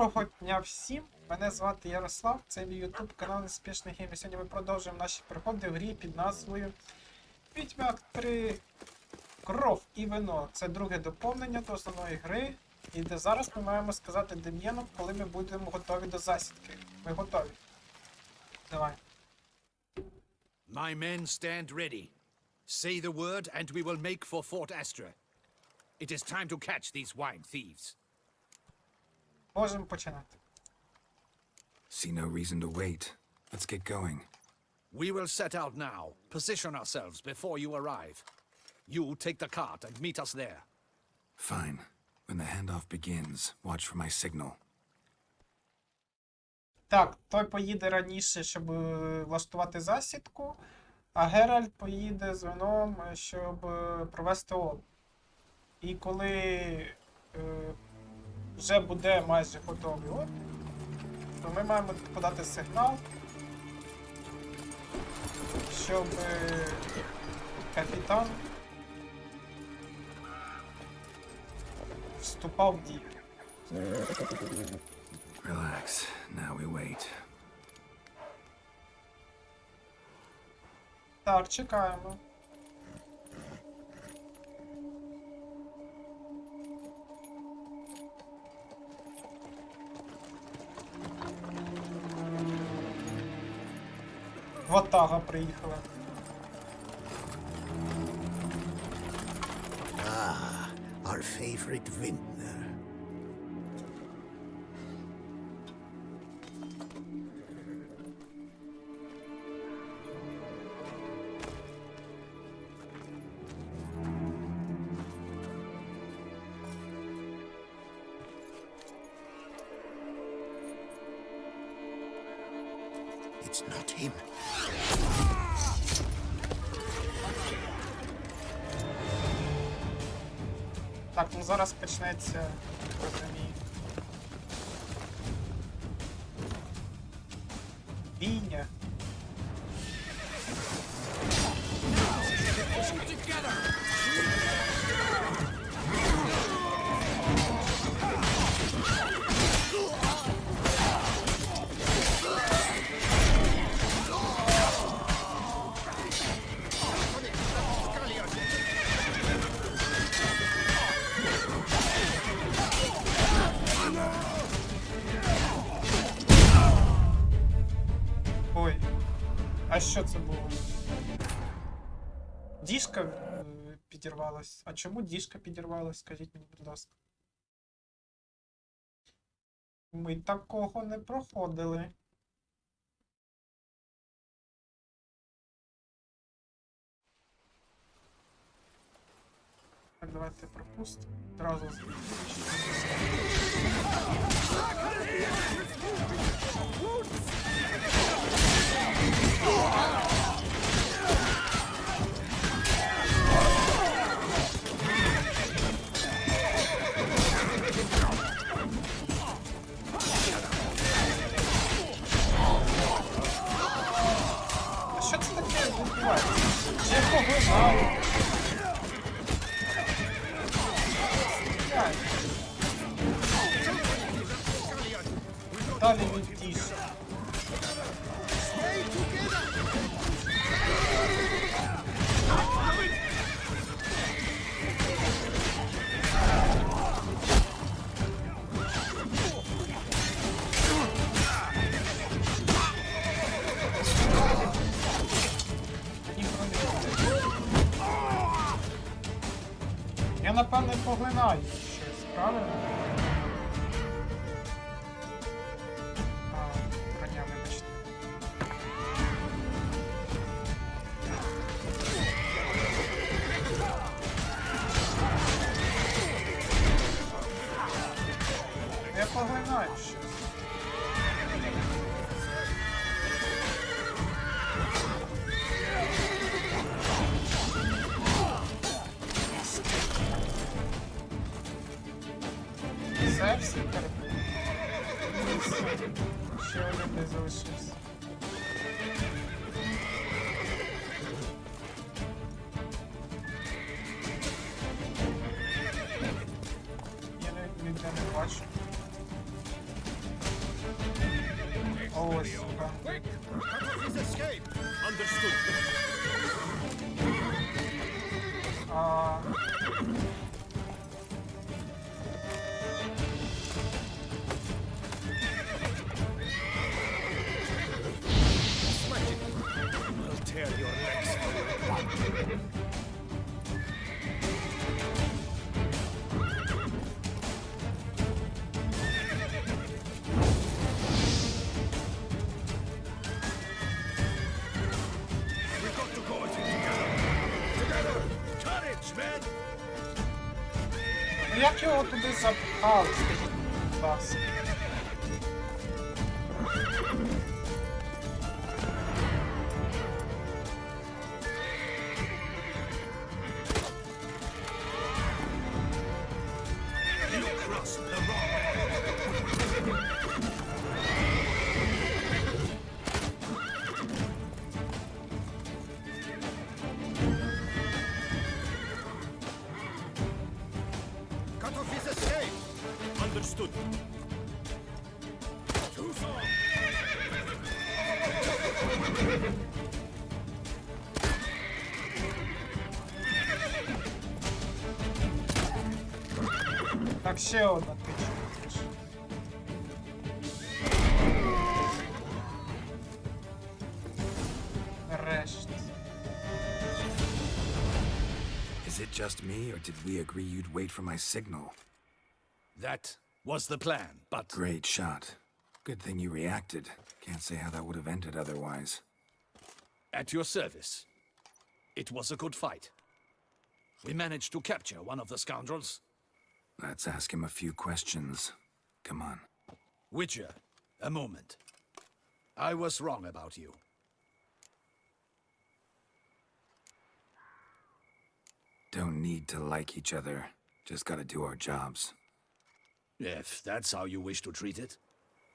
Доброго дня всім! Мене звати Ярослав, це мій YouTube канал Неспішний Гейм. І сьогодні ми продовжуємо наші пригоди в грі під назвою Відьмак 3 Кров і вино. Це друге доповнення до основної гри. І де зараз ми маємо сказати Дем'яну, коли ми будемо готові до засідки. Ми готові. Давай. My men stand ready. Say the word and we will make for Fort Astra. It is time to catch these wine thieves. Можемо починати. See no reason to wait. Let's get going. We will set out now. Position ourselves before you arrive. You take the cart and meet us there. Fine. When the handoff begins, watch for my signal. Так, той поїде раніше, щоб влаштувати засідку, а Геральт поїде з вином, щоб провести обмін. І коли вже буде майже готовий обмін, то ми маємо подати сигнал, щоб капітан вступав в дію. Relax. Now we wait. Так, чекаємо. Ватага приїхала. Ah, our favorite vintner. It's not him. Так, ну зараз почнеться, розумію. Бійня. Ой, а що це було? Діжка підірвалась. А чому діжка підірвалась? Скажіть мені, будь ласка. Ми такого не проходили. Так, давайте пропустимо. Одразу А що це таке відбувається? Чи я поглинаю? Далі від діжки. Я, напевне, поглинаю щось, правильно? А, броня, вибачте. Я поглинаю щось. Все, всі перебили. Ще один не залишився. Я ніде не бачу. Авоська. His escape. Understood. А... I'll tear your legs. We've got to go together. Together. Courage, men. Ну як його туди запхали, скажіть, будь ласка? You crossed the wrong. Cut off his escape. Understood. Tussent. Так, ще одна тичка. Нарешті. Is it just me, or did we agree you'd wait for my signal? That was the plan, but Great shot. Good thing you reacted. Can't say how that would have ended otherwise. at your service. It was a good fight. We managed to capture one of the scoundrels. Let's ask him a few questions. Come on. Witcher, a moment. I was wrong about you. Don't need to like each other. Just gotta do our jobs. If that's how you wish to treat it.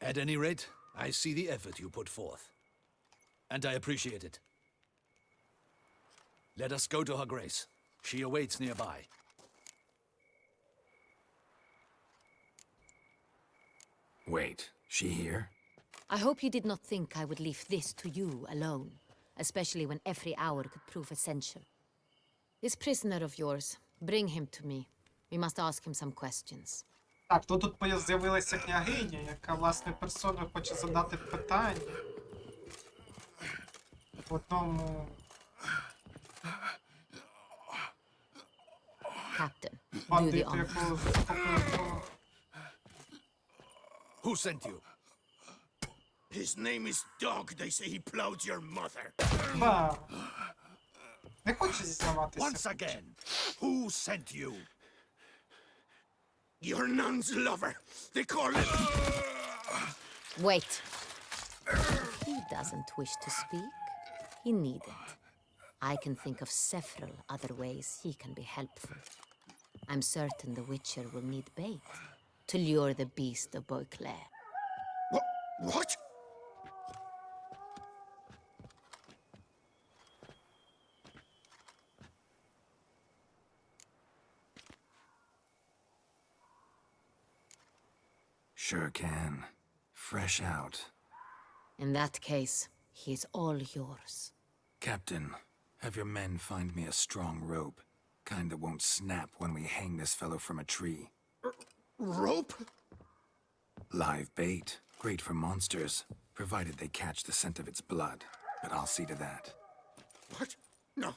At any rate, I see the effort you put forth. And I appreciate it. Let us go to her grace. She awaits nearby. Wait, she here? I hope you did not think I would leave this to you alone, especially when every hour could prove essential. This prisoner of yours, bring him to me. We must ask him some questions. Так, то тут з'явилася княгиня, яка, власне, персоною хоче задати питання. В одному... Captain, do the бандиту, honors. якого захопили. Who sent you? His name is Dog. They say he plowed your mother. Ба. Не хоче зізнаватися. Once again, who sent you? Your nun's lover. They call it... Wait. If he doesn't wish to speak, he needn't. I can think of several other ways he can be helpful. I'm certain the Witcher will need bait to lure the beast of Beauclair. What? Sure can. Fresh out. In that case, he's all yours. Captain, have your men find me a strong rope. Kind that won't snap when we hang this fellow from a tree. Rope? Live bait. Great for monsters, provided they catch the scent of its blood. But I'll see to that. What? No.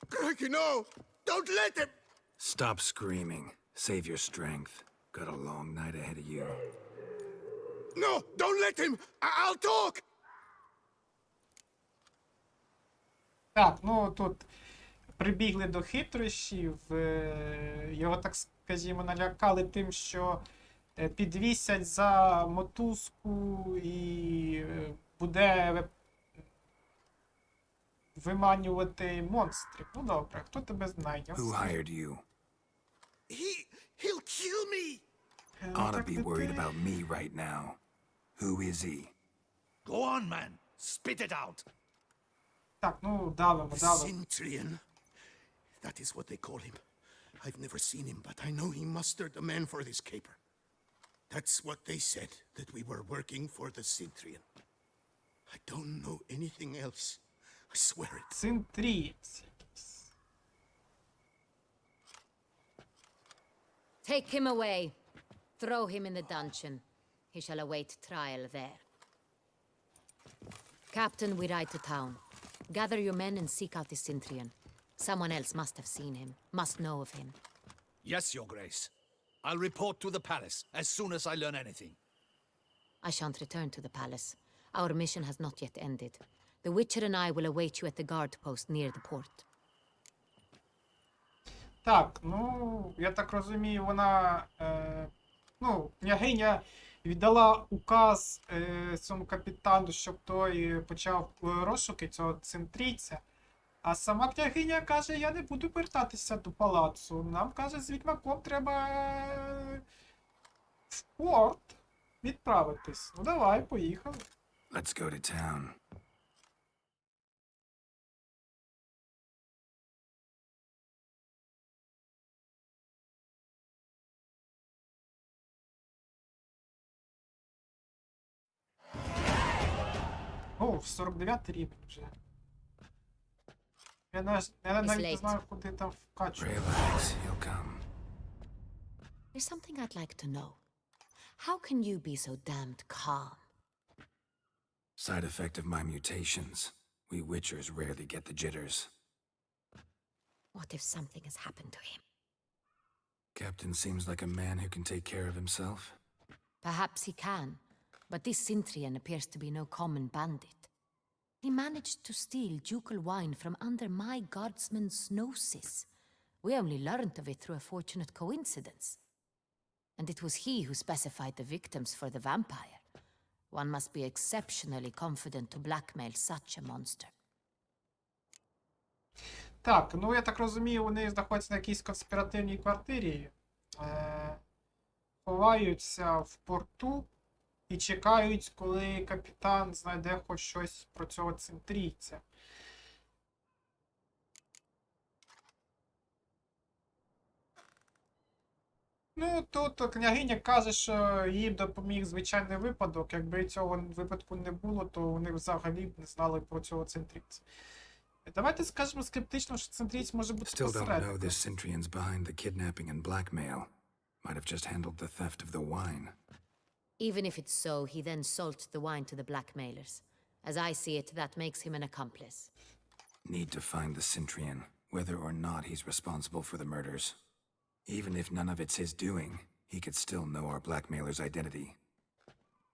Crikey, no! Don't let him! Stop screaming. Save your strength. Got a long night ahead of you. No! Don't let him! I'll talk! Так, ну тут прибігли до хитрощів, його, так скажімо, налякали тим, що підвісять за мотузку і буде виманювати монстрів. Ну добре, хто тебе знайде? Who hired you? He'll kill me! Ought to be worried about me right now. Who is he? Go on, man. Spit it out. Так, ну давимо. Cyntrian. That is what they call him. I've never seen him, but I know he mustered the men for this caper. That's what they said, that we were working for the Cyntrian. I don't know anything else. I swear it. Цинтрієць якийсь. Take him away. Throw him in the dungeon. He shall await trial there. Captain, we ride to town. Gather your men and seek out the Cintrian. Someone else must have seen him, must know of him. Yes, Your Grace. I'll report to the palace as soon as I learn anything. I shan't return to the palace. Our mission has not yet ended. The Witcher and I will await you at the guard post near the port. Так, ну, я так розумію, вона, княгиня віддала указ цьому капітану, щоб той почав розшуки цього цинтрійця. А сама княгиня каже, я не буду вертатися до палацу. Нам, каже, з відьмаком треба в порт відправитись. Ну давай, поїхали. Let's go to town. О, 49 рівень вже. Я навіть не знаю, куди там вкачувати. Relax, he'll come. There's something I'd like to know. How can you be so damned calm? Side effect of my mutations. We Witchers rarely get the jitters. What if something has happened to him? Captain seems like a man who can take care of himself. Perhaps he can, but this Cintrian appears to be no common bandit. He managed to steal ducal wine from under my guardsman's noses. We only learned of it through a fortunate coincidence. And it was he who specified the victims for the vampire. One must be exceptionally confident to blackmail such a monster. Так, ну я так розумію, вони знаходяться на якійсь конспіративній квартирі, ховаються в порту і чекають, коли капітан знайде хоч щось про цього цинтрійця. Ну, тут княгиня каже, що їм допоміг звичайний випадок. Якби цього випадку не було, то вони взагалі б не знали про цього цинтрійця. Давайте скажемо скептично, що цинтрієць може бути Still don't know посередником. this Cintrian's behind the kidnapping and blackmail. Might have just handled the theft of the wine. Even if it's so, he then sold the wine to the blackmailers. As I see it, that makes him an accomplice. Need to find the Cintrian, whether or not he's responsible for the murders. Even if none of it's his doing, he could still know our blackmailer's identity.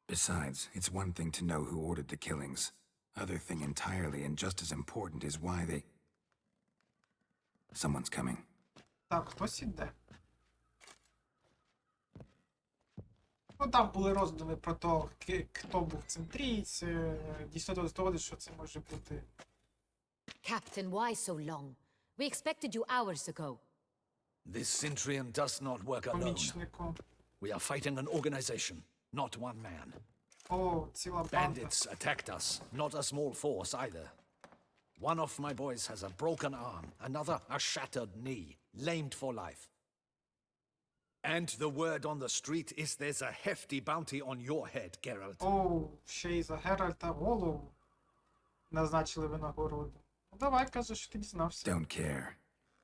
Besides, it's one thing to know who ordered the killings. Other thing entirely, and just as important, is why they... Someone's coming. Так, хтось іде. Ну, там були роздуми про те, хто був цинтрієць. Дійсно доводить, що це може бути. Captain, why so long? We expected you hours ago. This Cintrian does not work alone. Помічником. We are fighting an organization, not one man. О, ціла банда. Bandits attacked us, not a small force either. One of my boys has a broken arm, another a shattered knee, lamed for life. And the word on the street is there's a hefty bounty on your head, Geralt. О, ще й за Геральта голову назначили винагороду. Ну, давай, каже, що ти дізнався. Don't care.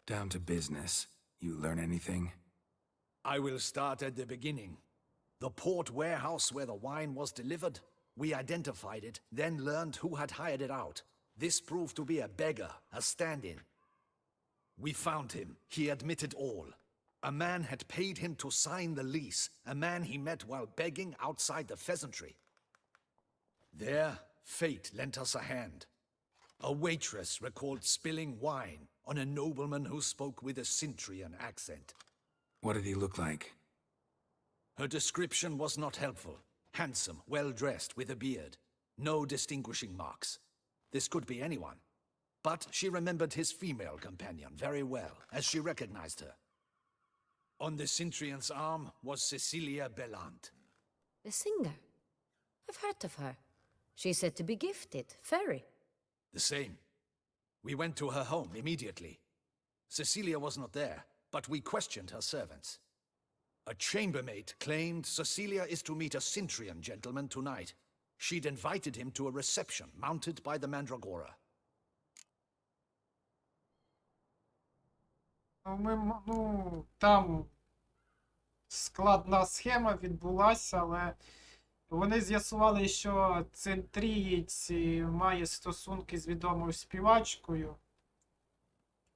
Down to business. You learn anything? I will start at the beginning. The port warehouse where the wine was delivered. We identified it, then learned who had hired it out. This proved to be a beggar, a stand-in. We found him. He admitted all. A man had paid him to sign the lease, a man he met while begging outside the pheasantry. There, fate lent us a hand. A waitress recalled spilling wine on a nobleman who spoke with a Cintrian accent. What did he look like? Her description was not helpful. Handsome, well-dressed, with a beard. No distinguishing marks. This could be anyone. But she remembered his female companion very well, as she recognized her. On the Cintrian's arm was Cecilia Bellant. The singer. I've heard of her. She's said to be gifted, very. The same. We went to her home immediately. Cecilia was not there, but we questioned her servants. A chambermaid claimed Cecilia is to meet a Cintrian gentleman tonight. She'd invited him to a reception mounted by the Mandragora. Там складна схема відбулася, але вони з'ясували, що цинтрієць має стосунки з відомою співачкою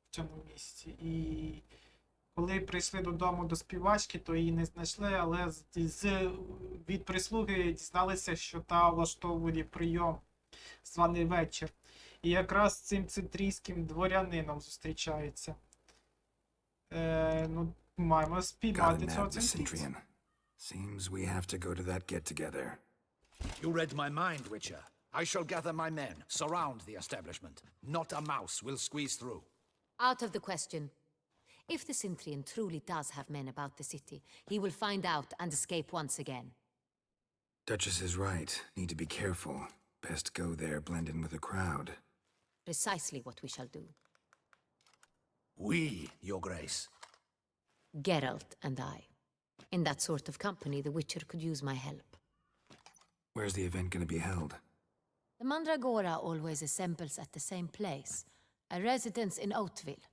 в цьому місці. І коли прийшли додому до співачки, то її не знайшли, але від прислуги дізналися, що та влаштовує прийом, званий вечір. І якраз з цим цинтрійським дворянином зустрічається. Маємо спіймати цього цинтрійця. Seems we have to go to that get-together. You read my mind, Witcher. I shall gather my men, surround the establishment. Not a mouse will squeeze through. Out of the question. If the Cintrian truly does have men about the city, he will find out and escape once again. Duchess is right. Need to be careful. Best go there, blend in with the crowd. Precisely what we shall do. We, Your Grace. Geralt and I. In that sort of company, the Witcher could use my help. Where's the event going to be held? The Mandragora always assembles at the same place, a residence in Oatville.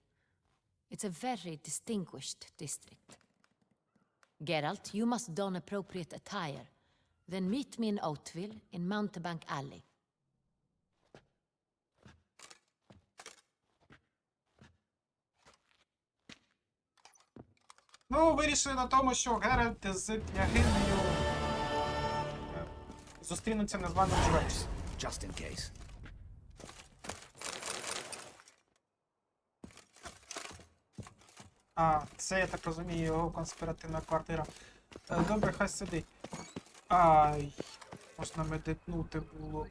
It's a very distinguished district. Geralt, you must don appropriate attire. Then meet me in Oatville in Mountebank Alley. Вирішили на тому, що Геральт з княгинею зустрінуться на званому вечорі. Just in case. Це, я так розумію, його конспіративна квартира. Добре, хай сидить. Ай, можна медитнути було.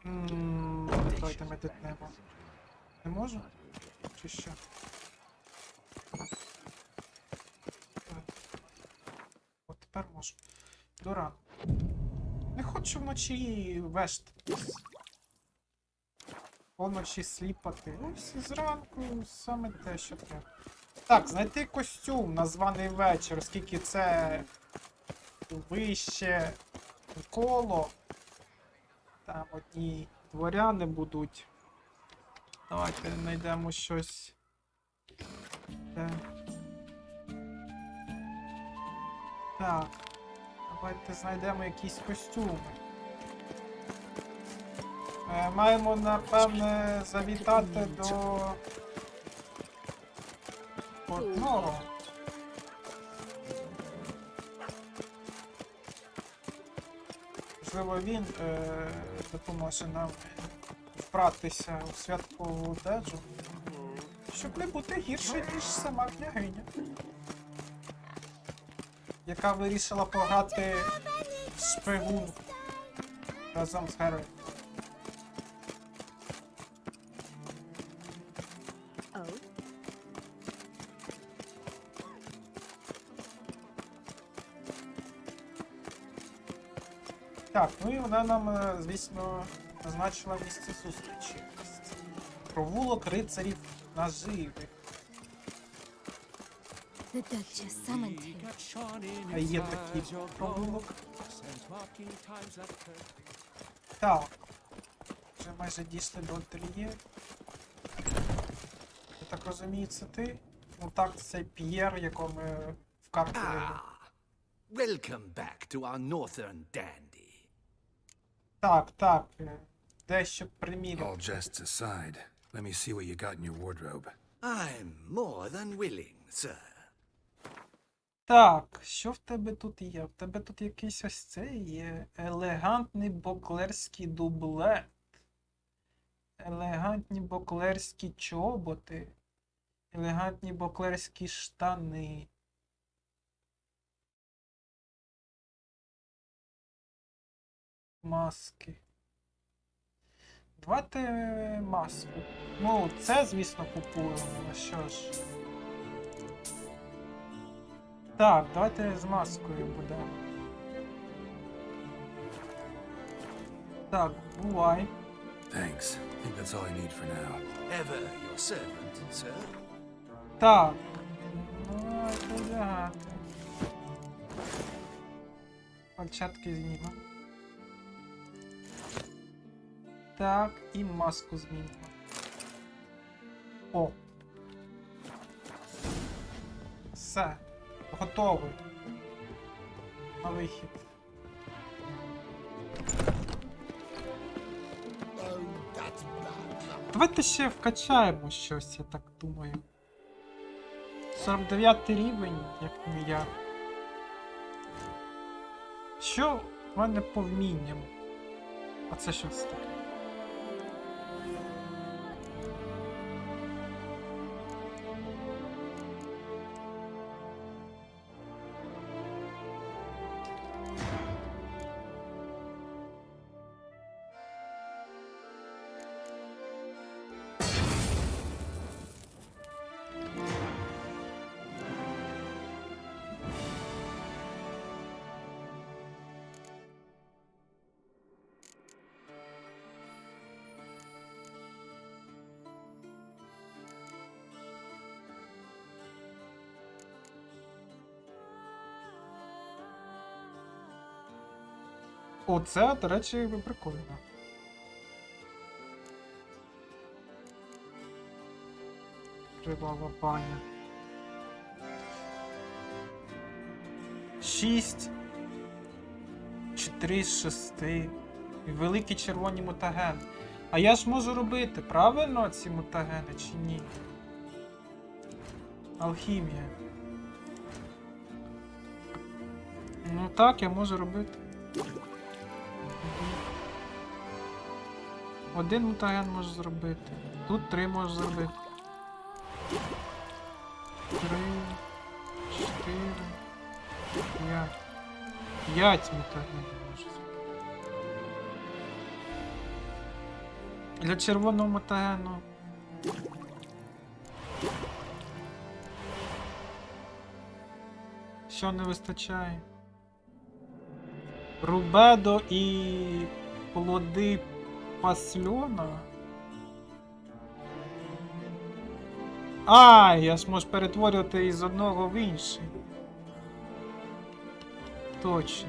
Давайте медитнемо. Не можу? Чи що? От тепер можу. Дурак. Не хочу вночі вештатись. Поночі сліпати. Ось зранку саме те, що треба. Так, знайти костюм на званий вечір, оскільки це вище коло. Там одні дворяни будуть. Давайте знайдемо щось. Так. Давайте знайдемо якісь костюми. Маємо, напевне, завітати до одного. Можливо, він допоможе нам впратися у святкову одежу, щоб не бути гірше, ніж сама княгиня, яка вирішила пограти в шпигун разом з Герою. Так, і вона нам, звісно, назначила місце зустрічі. Провулок рицарів наживих. The Duchess summoned him. А є такий провулок. Так. Вже майже дійшли до ательє. Я так розумію, це ти? Ну так, це П'єр, якого ми в карту вибили. Welcome back to our northern dandy. Так, дещо приміряти. All jests aside, let me see what you got in your wardrobe. I'm more than willing, sir. Так, що в тебе тут є? В тебе тут якийсь ось цей є. Елегантний боклерський дублет. Елегантні боклерські чоботи. Елегантні боклерські штани. Маски. Давайте маску. Ну, це, звісно, купуємо, а що ж. Так, давайте з маскою будемо. Так, бувай. Thanks. I think that's all I need for now. Ever your servant, sir. Так. Давайте одягати. Пальчатки знімемо. Так, і маску змінимо. О. Все. Готовий. На вихід. Давайте ще вкачаємо щось, я так думаю. 49 рівень, як не я. Що в мене по вмінням? А це що це таке? Оце, до речі, прикольно. Кривава баня. 6. 4 з 6. І великі червоні мутагени. А я ж можу робити, правильно, ці мутагени чи ні? Алхімія. Ну так, я можу робити. Один мутаген можу зробити. Тут 3 можу зробити. 3, 4, 5. 5 мутагенів можу зробити. Для червоного мутагену. Що не вистачає? Рубедо і плоди пасльона. А, я ж можу перетворювати із одного в інший. Точно.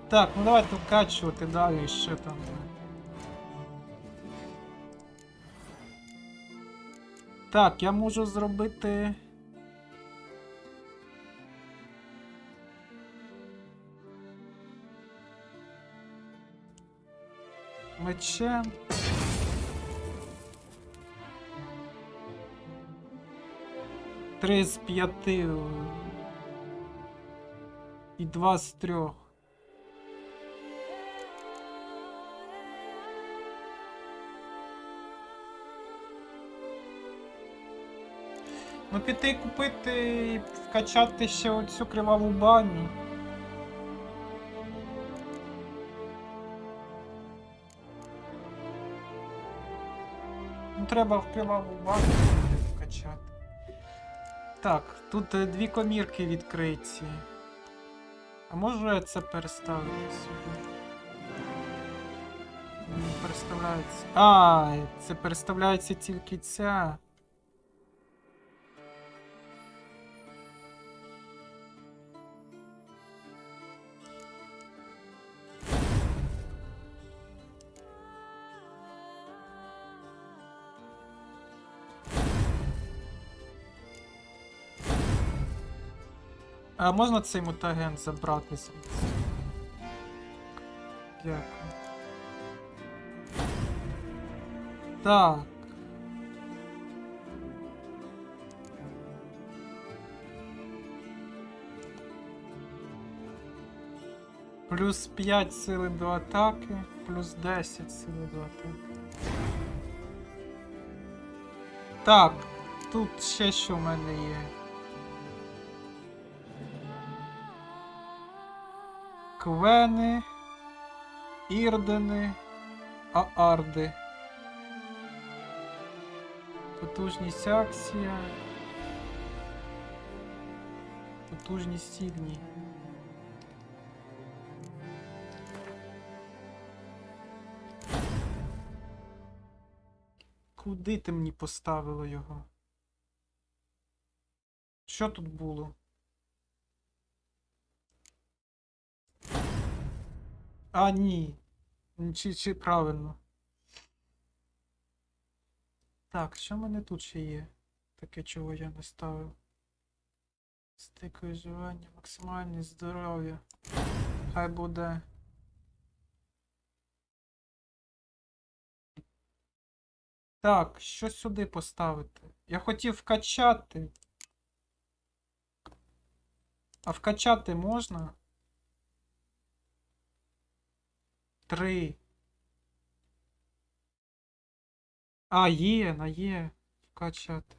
Так, ну давайте вкачувати далі, що там. Так, я можу зробити... мечем. Три з 5 і 2 з 3. Ну піти купити і вкачати ще оцю криваву баню. Ну треба в криваву баню вкачати. Так, тут 2 комірки відкриті. А можу я це переставити сюди? Не переставляється. А, це переставляється тільки ця. А можна цей мутаген забрати звідси? Дякую. Так. Плюс 5 сили до атаки, плюс 10 сили до атаки. Так, тут ще що в мене є. Квени, ірдени, аарди. Потужність акція. Потужність ігні. Куди ти мені поставило його? Що тут було? А, ні. Чи правильно? Так, що в мене тут ще є? Таке, чого я не ставив. Стик виживання, максимальне здоров'я. Хай буде. Так, що сюди поставити? Я хотів вкачати. А вкачати можна? 3. А, є. Вкачати.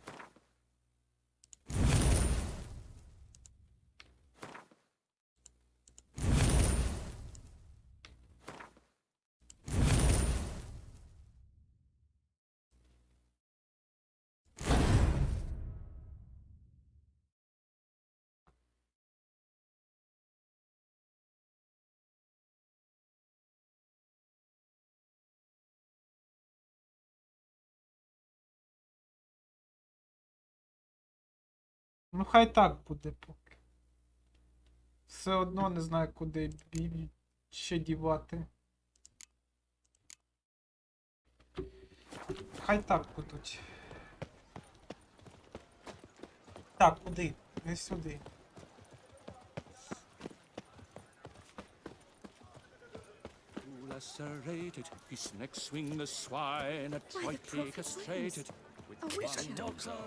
Ну, хай так буде поки. Все одно не знаю, куди ще дівати. Хай так будуть. Так, куди? Не сюди. Lacerated, his neck swing the swine, adroitly castrated. A witcher.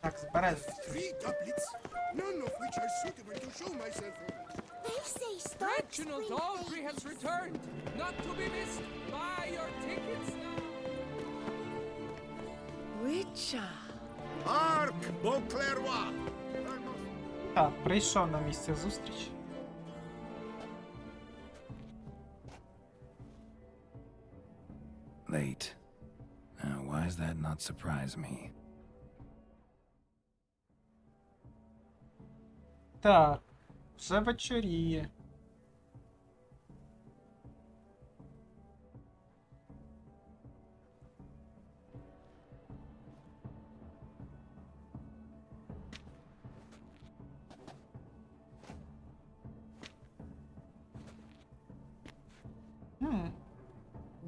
Так, збережу. 3 doublets, none of which are suitable to show myself in. They say start Reginald spring Aubrey has returned, not to be missed. Buy your tickets now. Witcher. Arc, Beauclerc! Так, прийшов на місце зустрічі. Late. Why does that not surprise me? Так, вже вечоріє.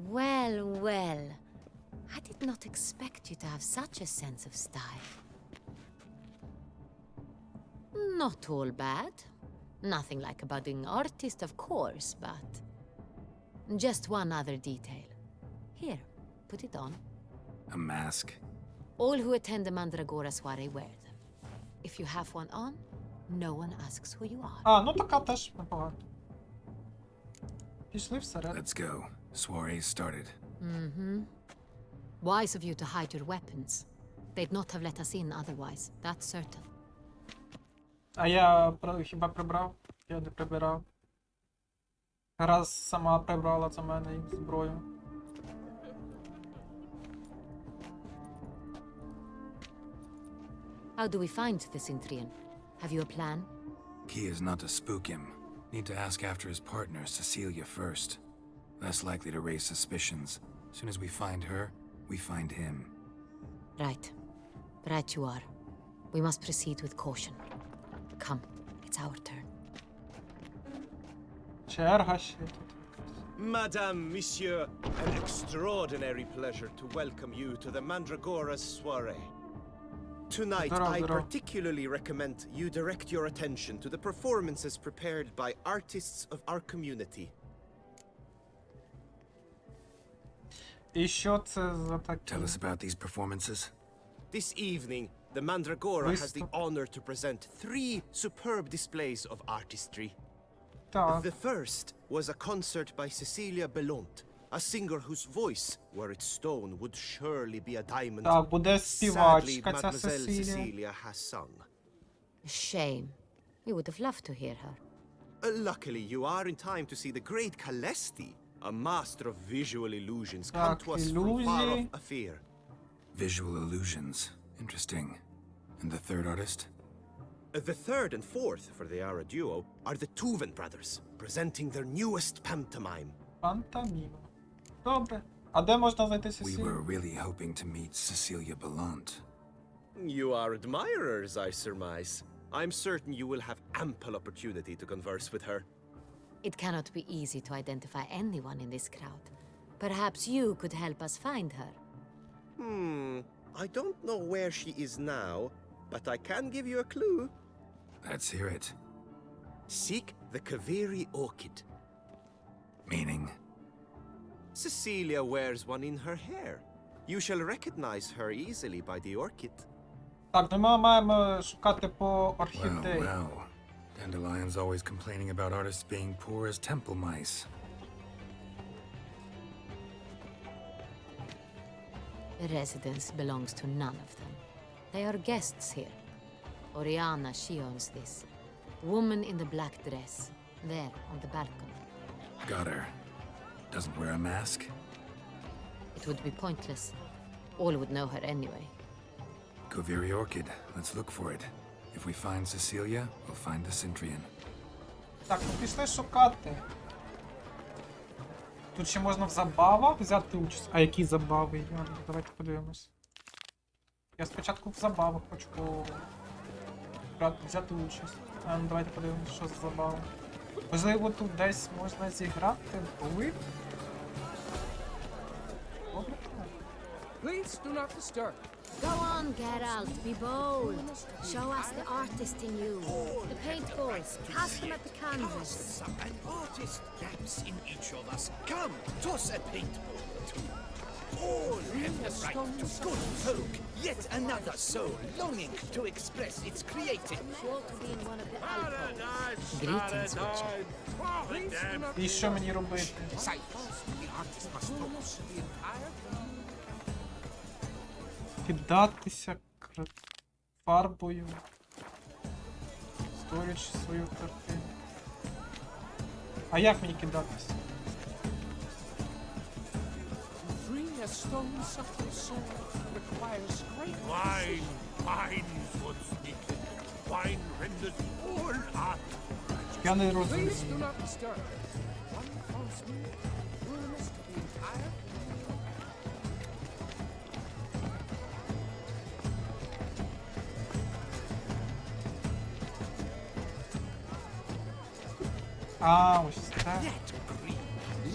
Well, well. I did not expect you to have such a sense of style. Not all bad. Nothing like a budding artist, of course, but... Just one other detail. Here, put it on. A mask? All who attend the Mandragora soiree wear them. If you have one on, no one asks who you are. А, ну така теж непогано. Пішли всередину. Let's go. Soiree's started. Wise of you to hide your weapons. They'd not have let us in otherwise, that's certain. А я хіба прибрав? Я не прибирав. Раз сама прибрала за мене зброю. How do we find the Cintrian? Have you a plan? Key is not to spook him. Need to ask after his partner, Cecilia, first. Less likely to raise suspicions. Soon as we find her, we find him. Right. Right you are. We must proceed with caution. Come, it's our turn. Черга ще тут. Madame, Monsieur, an extraordinary pleasure to welcome you to the Mandragora's soiree. Tonight, I particularly recommend you direct your attention to the performances prepared by artists of our community. І що це за таке? Tell us about these performances. This evening, the Mandragora has the honor to present 3 superb displays of artistry. Так. The first was a concert by Cecilia Belont, a singer whose voice, were it stone, would surely be a diamond. Так, буде Sadly, співачка ця Mademoiselle Сесілія. Cecilia has sung. Shame. We would have loved to hear her. Luckily, you are in time to see the great Calesti, a master of visual illusions, come Так, to us from far off ілюзії. affair. Visual illusions. Interesting. And the third artist? The third and fourth, for they are a duo, are the Tuven brothers, presenting their newest pantomime. Пантоміма. Добре. А де можна знайти We Сесілію? were really hoping to meet Cecilia Bellant. You are admirers, I surmise. I'm certain you will have ample opportunity to converse with her. It cannot be easy to identify anyone in this crowd. Perhaps you could help us find her. I don't know where she is now, but I can give you a clue. Let's hear it. Seek the Kaveri orchid. Meaning? Cecilia wears one in her hair. You shall recognize her easily by the orchid. Так, ну ми маємо шукати по Well, орхідеї. well. Dandelion's always complaining about artists being poor as temple mice. The residence belongs to none of them. They are guests here. Oriana, she owns this. Woman in the black dress. There, on the balcony. Got her. Doesn't wear a mask? It would be pointless. All would know her anyway. Kaveri orchid. Let's look for it. If we find Cecilia, we'll find the Cintrian. Так, ну пішли шукати. Тут ще можна в забавах взяти участь. А які забави? Давайте подивимось. Я спочатку в забавах хочу взяти участь. Ну, давайте подивимось, що за забава. Можливо, тут десь можна зіграти були. Добре. Please do not disturb. Go on, Geralt, be bold. Show us the artist in you. The paintballs, cast them at the canvas. An artist lives in each of us. Come, toss a paintball. All have the right to good folk, yet another soul longing to express its creative. Sure to be in one of the alcoves. Greetings, Witcher. Please do not І що мені робити? Кидатися фарбою, створюючи свою картину. А як мені кидатися? free a stone subtle soul requires great Wine binds what's needed. Wine renders all art. Я не Please розумію. do not disturb. One false move ruins the entire. А, ось так. That green,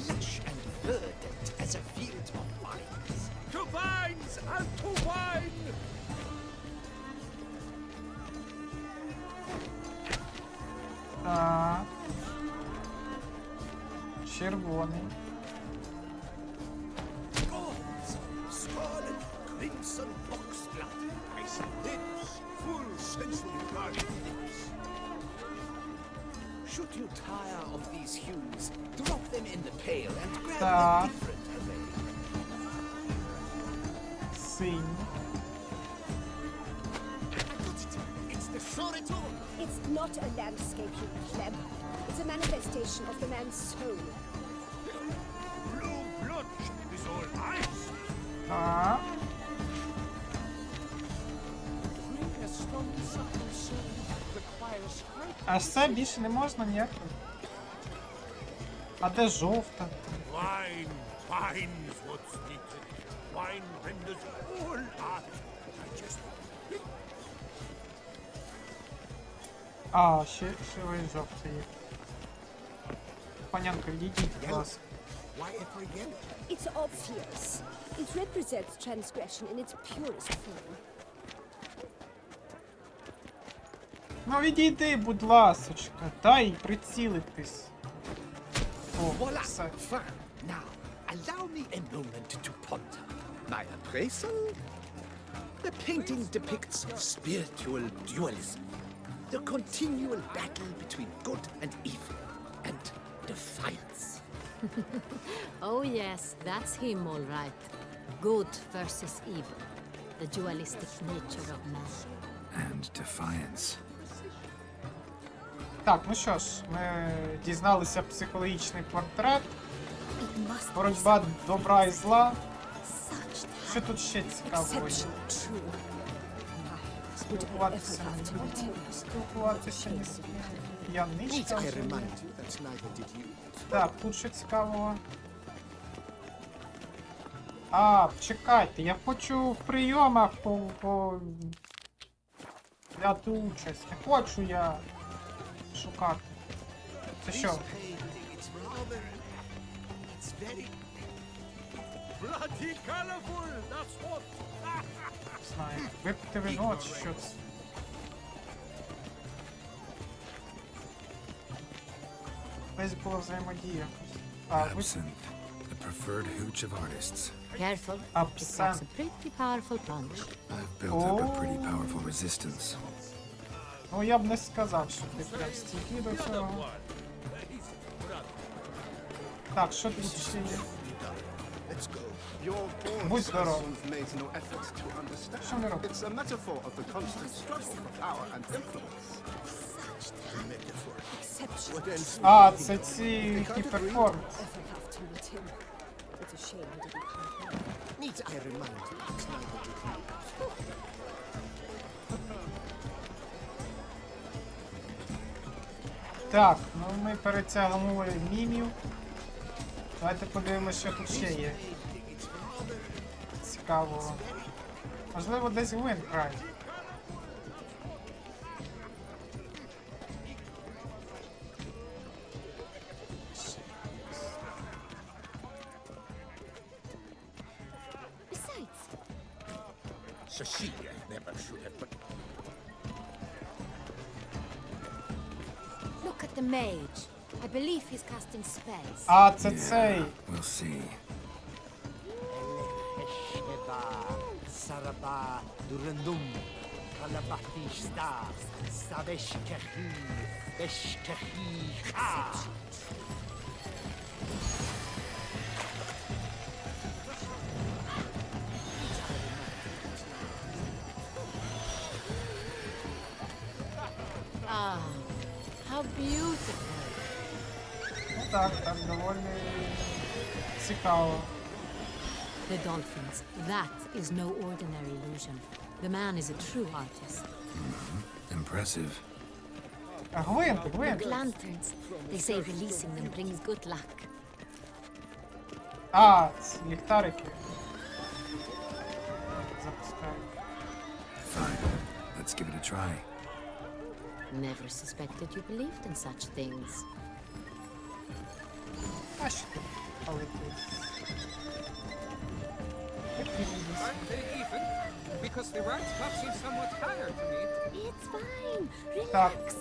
lush and verdant as a field of vines. To vines and to wine! Так. Червоний. Bronze, scarlet, crimson boxblood. Ice lips, full sensual garden lips. Should you tire of these hues, drop them in the pail and grab Так. a different array. Синій. It's the Shorito. It's not a landscape, you pleb. It's a manifestation of the man's soul. Blue blood is all ice. Так. Free a stone subtle soul requires great. А це більше не можна ніяко. А де жовта? Wine binds what's needed. Wine renders all art. А, ще ось жовтий є. Панянка, відійдіть, будь ласка. Why ever again? It's obvious. It represents transgression in its purest form. Ну відійди, будь ласочка, дай прицілитись. О, Voila! все. Fine. Now, allow me a moment to ponder. My appraisal? The painting depicts spiritual dualism. The continual battle between good and evil. And defiance. Oh yes, that's him all right. Good versus evil. The dualistic nature of man. And defiance. Так, ну що ж, ми дізналися психологічний портрет, It must be боротьба добра і зла. such Що тут ще цікавого є? exceptional true. Спілкуватися не люблю, спілкуватися ні з ким. П'яничка I вже є. remind you that neither did you. Так, тут що цікавого. А, чекайте, я хочу в прийомах взяти участь. Не хочу я шукати. Це що? Bloody colorful, that's what. Не знаю. Випити вино чи що це? Десь була взаємодія. А, ви... Absinthe, the preferred hooch of artists. Careful. It Absinthe. packs a pretty powerful punch. I've built up a pretty powerful resistance. Ну я б не сказав, що ти прям стійкий до цього. Так, що тут ще є? Будь здоров. Що ми робимо? It's a metaphor of the constant struggle for power and influence. Exceptional. А, це ці які перформанс. If I have to meet him. It's a shame he didn't come here. Need I remind you, it's neither did he. Так, ну ми перетягнули мімів. Давайте подивимося, що тут ще є. Цікавого. Можливо, десь Гвин грає. Besides, Cecilia never should have put. look at the mage. I believe he's casting spells. А, це цей. We'll see. Esheba, Saraba, Durandum, Kalabatista, Sabeshkehi, Beshkehi, Ha! Ah, how beautiful. Ну так, так, доволі цікаво. The dolphins. That is no ordinary illusion. The man is a true artist. Impressive. Гвин, Look, Гвин. lanterns. They say releasing them brings good luck. А, ці ліхтарики. Запускаю. Fine. Let's give it a try. Never suspected you believed in such things. А що тут палити? Aren't they even? Because the right puff seems somewhat higher to me. It's fine. Так, Relax.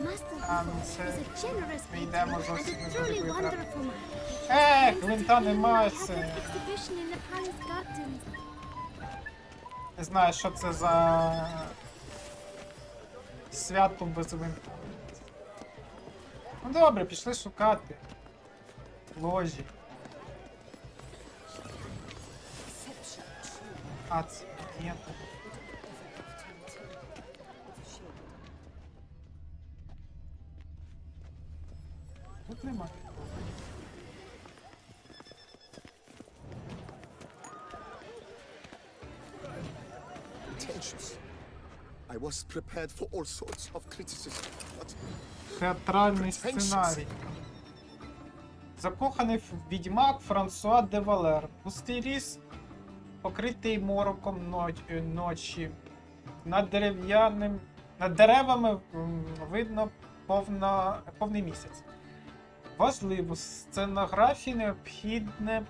Master а ну Wolf це is a generous ми patron йдемо and зовсім a не truly туди грати. wonderful man. Гвинта немає, Had це... an exhibition in the palace gardens. Не знаю, що це за... свято без гвинта. Ну добре, пішли шукати. Ложі. А, це є тут. Тут немає. Pretentious. I was prepared for all sorts of criticism, but Театральний сценарій. Закоханий відьмак Франсуа де Валер. Густий ліс, покритий мороком ночі. Над деревами видно повний місяць. Важливо, сценографії необхідне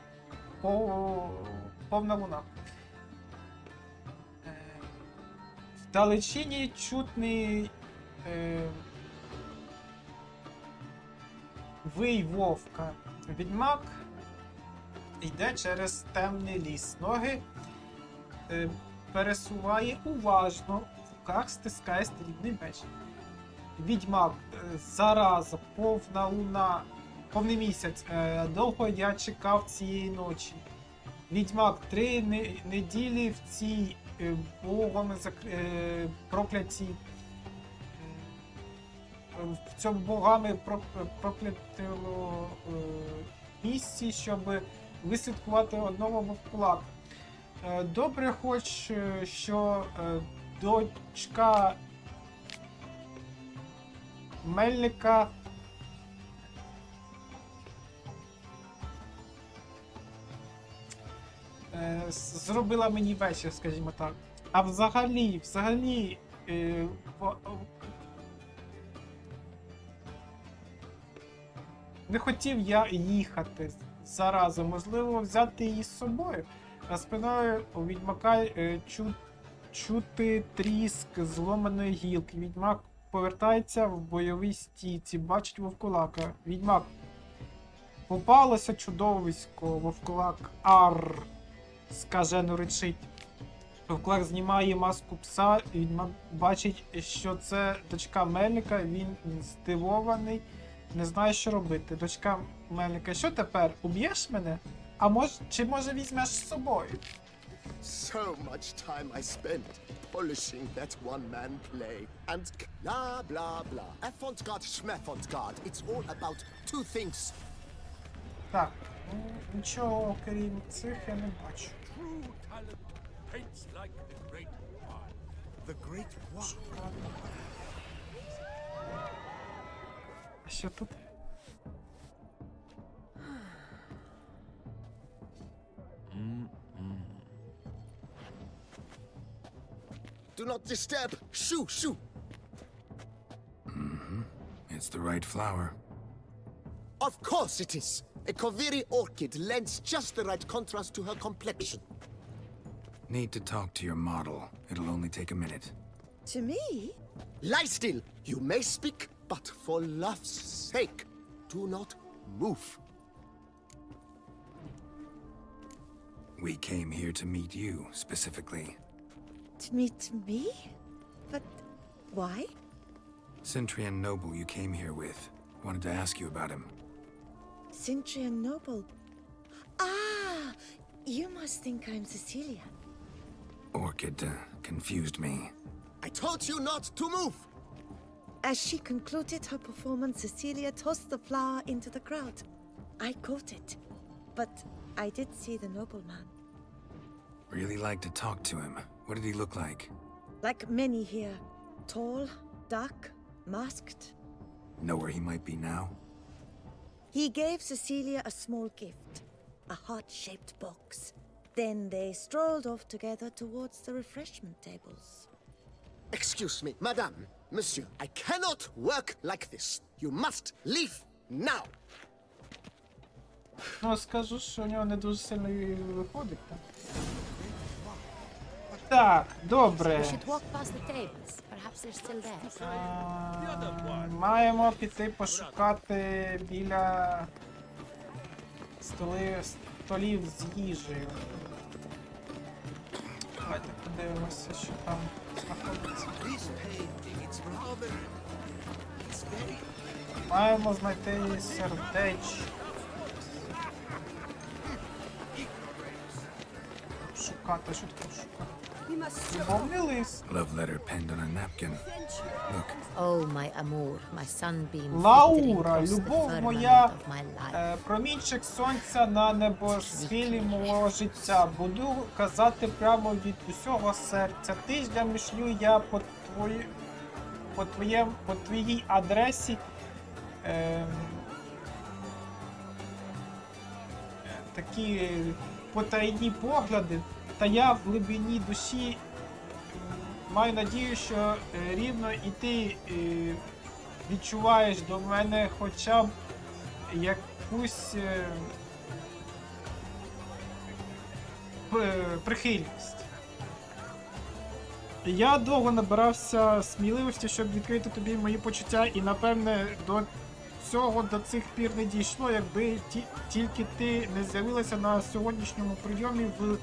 повна луна. Вдалечині чутний вий вовка. Відьмак йде через темний ліс. Ноги пересуває уважно, в руках стискає стрібний меч. Відьмак, зараза, повна луна, повний місяць. Довго я чекав цієї ночі. Відьмак, 3 неділі в цій богами прокляті. В цьому богами проклятому місці, щоб висвяткувати одного вовкулака. Добре, хоч що дочка мельника зробила мені вечір, скажімо так. А взагалі, Не хотів я їхати зараза, можливо, взяти її з собою. За спиною у відьмака чути тріск зломаної гілки. Відьмак повертається в бойовій стійці, бачить вовкулака. Відьмак. Попалося чудовисько, вовкулак ар, скажено речить. Вовкулак знімає маску пса, відьмак бачить, що це дочка Мельника, він здивований, не знає, що робити. Дочка Мельника, що тепер, уб'єш мене? Чи може візьмеш з собою? So much time I spent polishing that one-man play. And blah, blah, blah. Avant-garde, schmeffant-garde. It's all about two things. Так, нічого крім цих я не бачу. True talent paints like the great one. The great one. А що тут? Do not disturb. Shoo, shoo. It's the right flower. Of course it is. A Koviri orchid lends just the right contrast to her complexion. Need to talk to your model. It'll only take a minute. To me? Lie still. You may speak, but for love's sake, do not move. We came here to meet you, specifically. To meet me? But why? Cintrian noble you came here with. Wanted to ask you about him. Cintrian noble. Ah, you must think I'm Cecilia. Orchid confused me. I told you not to move. As she concluded her performance, Cecilia tossed the flower into the crowd. I caught it, but I did see the nobleman. Really like to talk to him. What did he look like? Like many here. Tall, dark, masked. Know where he might be now? He gave Cecilia a small gift, a heart-shaped box. Then they strolled off together towards the refreshment tables. Excuse me, madame, monsieur. I cannot work like this. You must leave now. Ну, скажу, що у нього не дуже сильно і виходить, так? Так, добре. We should walk past the tables. Perhaps they're still there. Маємо піти пошукати біля столів з їжею. Давайте подивимося, що там знаходиться. Маємо знайти сердечко. Шукати, що тут шукати? Любовний лист. Love letter penned on a napkin. Look. Oh, my amour, my sunbeam. Лаура, любов моя, промінчик сонця на небосхилі мого життя. Буду казати прямо від усього серця. Тижнями шлю я по твоїй адресі такі потайні погляди. Та я в глибині душі маю надію, що рівно і ти відчуваєш до мене хоча б якусь прихильність. Я довго набирався сміливості, щоб відкрити тобі мої почуття, і напевне до цих пір не дійшло, якби тільки ти не з'явилася на сьогоднішньому прийомі в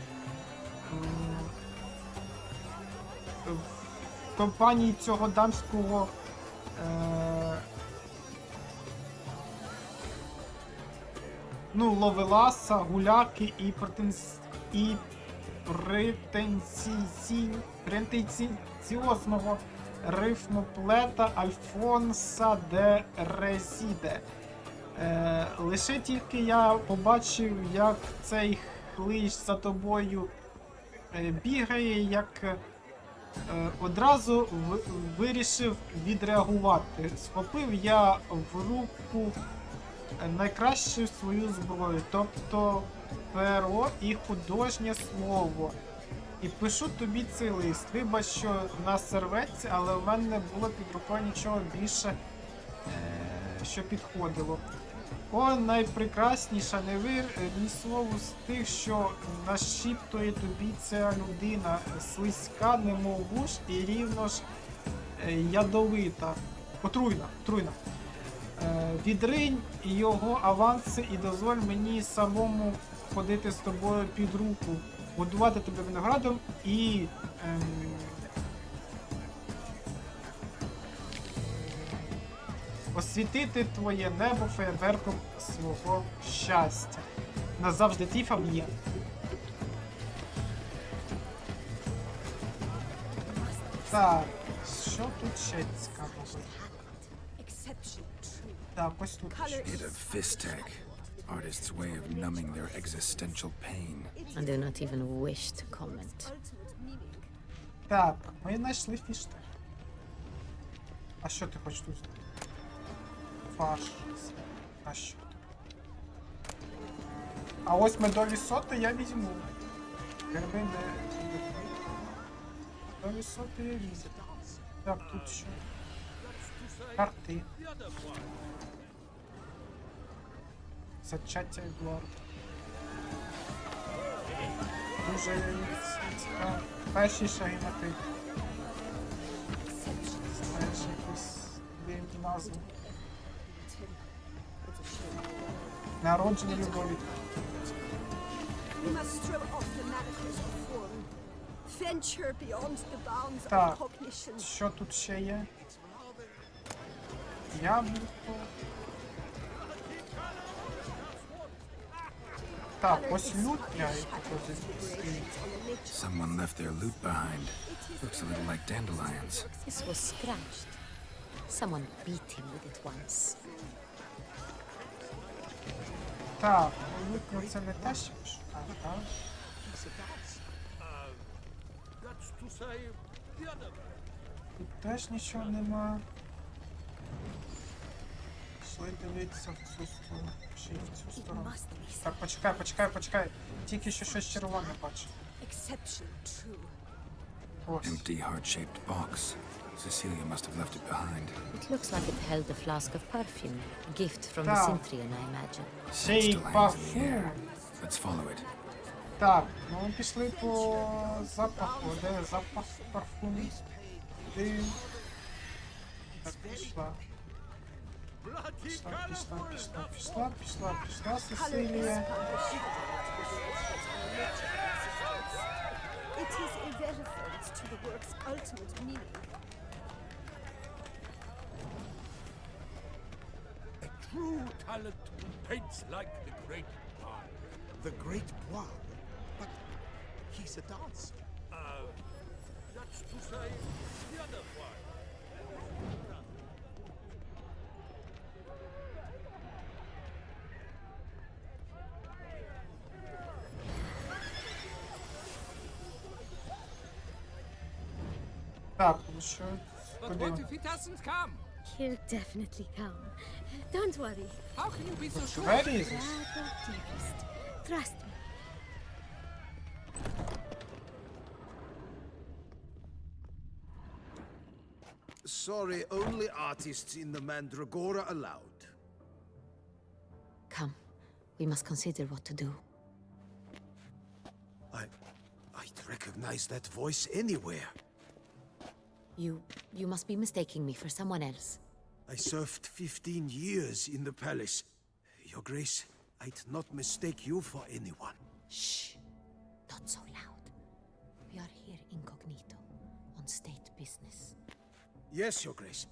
компанії цього дамського ловеласа, гуляки і претенціозного рифмоплета Альфонса де Резіде. Лише тільки я побачив, як цей хлищ за тобою бігає, як одразу вирішив відреагувати. Схопив я в руку найкращу свою зброю, тобто перо і художнє слово. І пишу тобі цей лист. Вибач, що на серветці, але в мене не було під рукою нічого більше, що підходило. О, найпрекрасніша, не вір ні слову з тих, що нашіптує тобі ця людина. Слизька, немов вуш і рівно ж ядовита. Отруйна. Відринь його аванси і дозволь мені самому ходити з тобою під руку, годувати тебе виноградом і освітити твоє небо феєрверком свого щастя. Назавжди твій Фаб'єн. Так, що тут ще цікавого? Так, ось тут. Bit of Fistech, artist's way of numbing their existential pain. I do not even wish to comment. Так, ми знайшли фіштех. А що ти хочеш тут? Фарш. А що? А ось медові соти я візьму. Герби не... Медові соти я візьму. Так, тут що? Карти. Зачаття Едуарда. Дуже цікаво. Перші шаги на ти. Знаєш якусь дивні назву. Народження любові. Так, що тут ще є? Яблуко. Так, ось лут я Someone left their loot behind. Looks a little like dandelions. This was scratched. Someone beat him with it once. Так, лут це не те, що шукав, так? Тут теж нічого нема. Пішли дивитися в цю сторону. Чи в цю сторону. Так, почекай. Тільки що щось червоне бачу. Ось. Empty heart-shaped box. Cecilia must have left it behind. It looks like it held a flask of perfume. A gift from the Так. Cintrian, I imagine. Ще й Still hangs in the парфум. air. Let's follow it. Так, ну ми пішли по запаху. Де запах парфуму? Де? Так, пішла. Пішла, Сесилія. It is irrelevant to the work's ultimate meaning. A true talent who paints like the great Poir. The great Poir? But he's a dancer. That's to say, the other Poir. Так, ну що? But Куди? what if he doesn't come? He'll definitely come. Don't worry. How can you be so sure? Where is this? Rather, dearest. Trust me. Sorry, only artists in the Mandragora allowed. Come, we must consider what to do. I'd recognize that voice anywhere. You must be mistaking me for someone else. I served 15 years in the palace. Your Grace, I'd not mistake you for anyone. Shh! Not so loud. We are here incognito, on state business. Yes, Your Grace.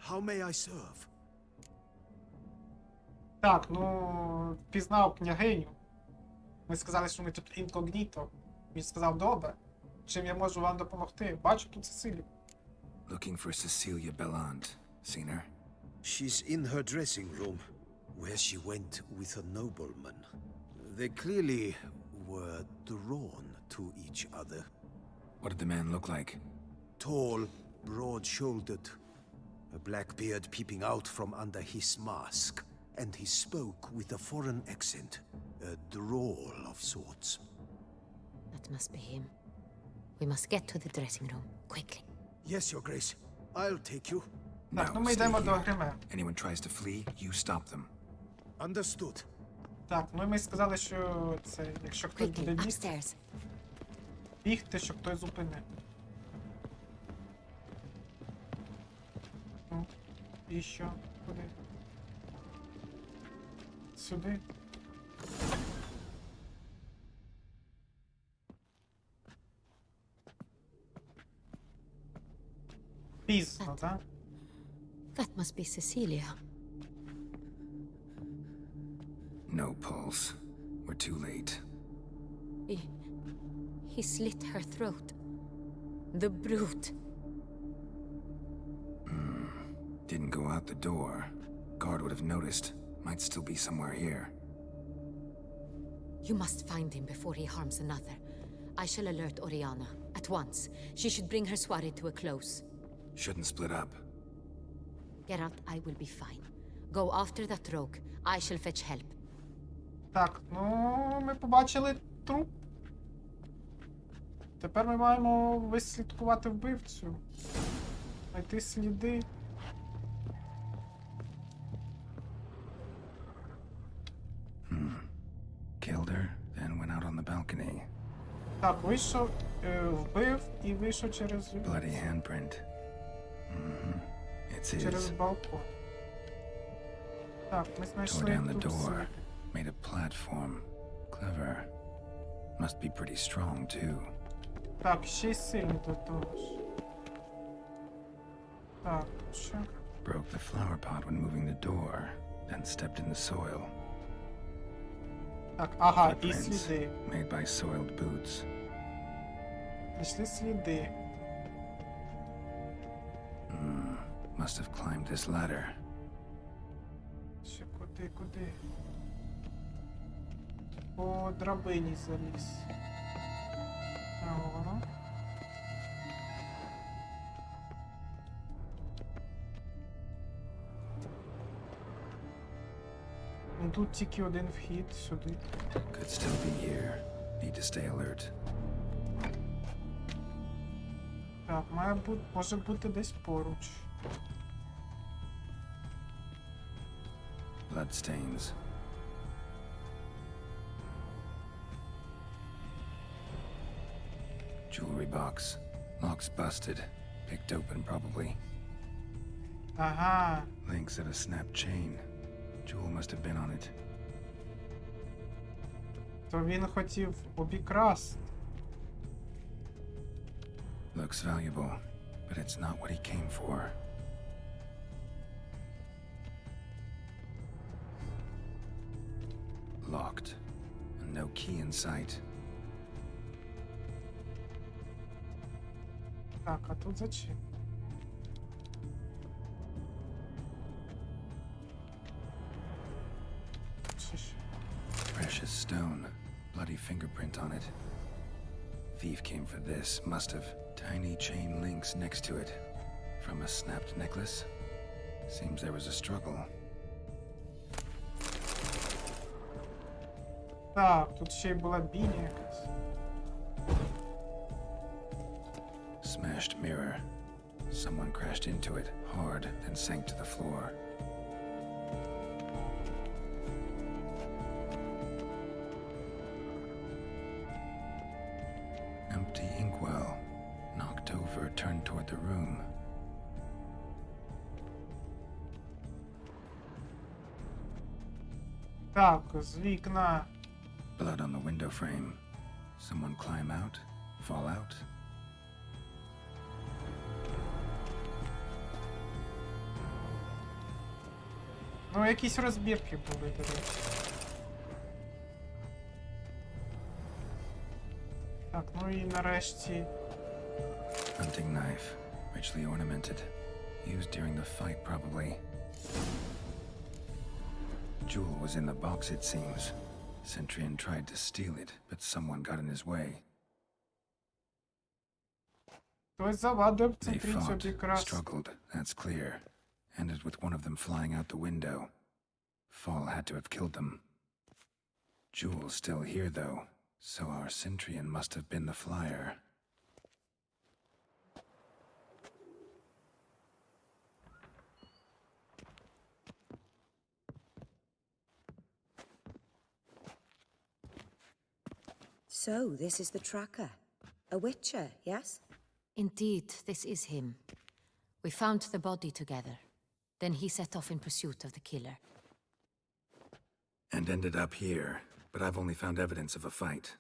How may I serve? Так, ну, пізнав княгиню. Ми сказали, що ми тут інкогніто. Він сказав, добре. Чим я можу вам допомогти? Бачу тут Сесилію. Looking for Cecilia Bellant. Seen her? She's in her dressing room, where she went with a nobleman. They clearly were drawn to each other. What did the man look like? Tall, broad-shouldered, a black beard peeping out from under his mask, and he spoke with a foreign accent, a drawl of sorts. That must be him. We must get to the dressing room, quickly. Yes, Your Grace. I'll take you. Так, ну No, ми stay йдемо до here. гриме. Anyone tries to flee, you stop them. Understood. Так, ну і ми сказали, що це, якщо хтось Quickly, буде upstairs. бігти, щоб хтось зупинив. Ну, і що? Куди? Сюди? Пізно, так? That must be Cecilia. No pulse. We're too late. He slit her throat. The brute. Didn't go out the door. Guard would have noticed. Might still be somewhere here. You must find him before he harms another. I shall alert Oriana at once. She should bring her soirée to a close. Shouldn't split up. Geralt, I will be fine. Go after that rogue. I shall fetch help. Так, ну ми побачили труп. Тепер ми маємо вислідкувати вбивцю. Знайти сліди. Killed her, then went out on the balcony. Так, вийшов, вбив і вийшов через Bloody handprint. It's через his. балкон. Так, ми Tore знайшли down the тут door. сліди. Made a platform. Clever. Must be pretty strong, too. Так, ще й сильний до того ж. Так, що? Broke the flower pot when moving the door, then stepped in the soil. Так, ага, і Footprints сліди. made by soiled boots. Знайшли сліди. Must have climbed this ladder. Ще куди? По драбині заліз. Ага. Ну тут тільки один вхід сюди. Could still be here. Need to stay alert. Так, може бути десь поруч. Bloodstains. Jewelry box. Lock's busted. Picked open, probably. Ага. Links of a snapped chain. Jewel must have been on it. То він хотів обікрасти. Looks valuable, but it's not what he came for. Locked, and no key in sight. Так, а тут зачем? Чи ж? Precious stone, bloody fingerprint on it. Thief came for this, must have. Tiny chain links next to it. From a snapped necklace? Seems there was a struggle. Так, тут ще й була бійня якась. Smashed mirror. Someone crashed into it hard, then sank to the floor. Empty inkwell. Knocked over, turned toward the room. Так, з вікна. Blood on the window frame. Someone climb out? Fall out? Ну, якісь розбірки були, до речі. Так, ну і нарешті. Hunting knife. Richly ornamented. Used during the fight, probably. Jewel was in the box, it seems. Centurion tried to steal it, but someone got in his way. Хтось завадив They цинтрієць fought, обікрасти. struggled, that's clear. Ended with one of them flying out the window. Fall had to have killed them. Jewel's still here, though, so our Centurion must have been the flyer. So, this is the tracker. A witcher, yes? Indeed, this is him. We found the body together. Then he set off in pursuit of the killer. And ended up here, but I've only found evidence of a fight.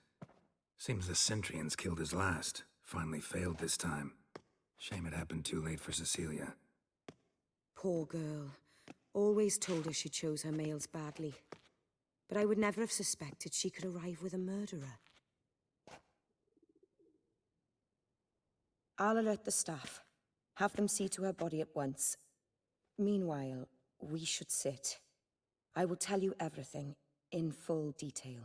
Seems the Centrians killed his last. Finally failed this time. Shame it happened too late for Cecilia. Poor girl. Always told her she chose her males badly. But I would never have suspected she could arrive with a murderer. I'll alert the staff. Have them see to her body at once. Meanwhile, we should sit. I will tell you everything in full detail.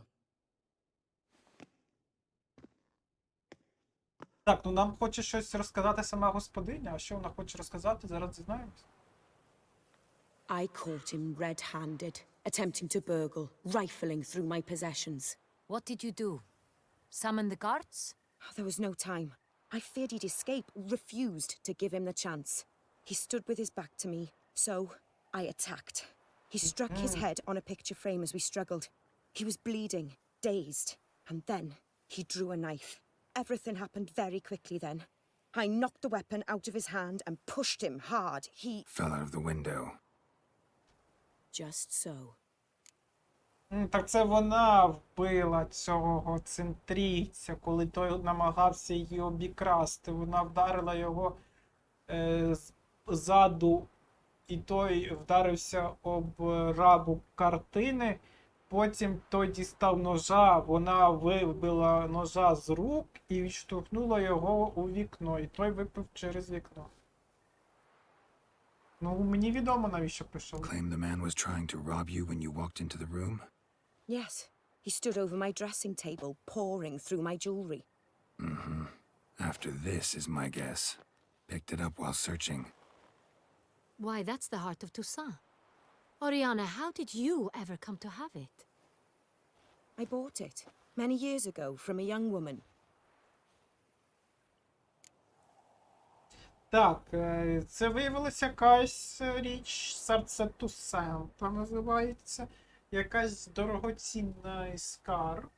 Так, ну нам хоче щось розказати сама господиня, а що вона хоче розказати, зараз дізнаємось. I caught him red-handed, attempting to burgle, rifling through my possessions. What did you do? Summon the guards? There was no time. I feared he'd escape, refused to give him the chance. He stood with his back to me, so I attacked. He struck his head on a picture frame as we struggled. He was bleeding, dazed, and then he drew a knife. Everything happened very quickly then. I knocked the weapon out of his hand and pushed him hard. He Fell out of the window. Just so. Так це вона вбила цього цинтрійця, коли той намагався її обікрасти. Вона вдарила його ззаду, і той вдарився об раму картини. Потім той дістав ножа, вона вибила ножа з рук і відштовхнула його у вікно. І той випив через вікно. Ну, мені відомо, навіщо прийшов. Claim the man was trying to rob you when you walked into the room? Yes. He stood over my dressing table, pouring through my jewelry. Mm-hmm. After this is my guess. Picked it up while searching. Why, that's the heart of Toussaint. Oriana, how did you ever come to have it? I bought it many years ago from a young woman. Так, це виявилася якась річ, серце Туссента називається. Якась дорогоцінний скарб,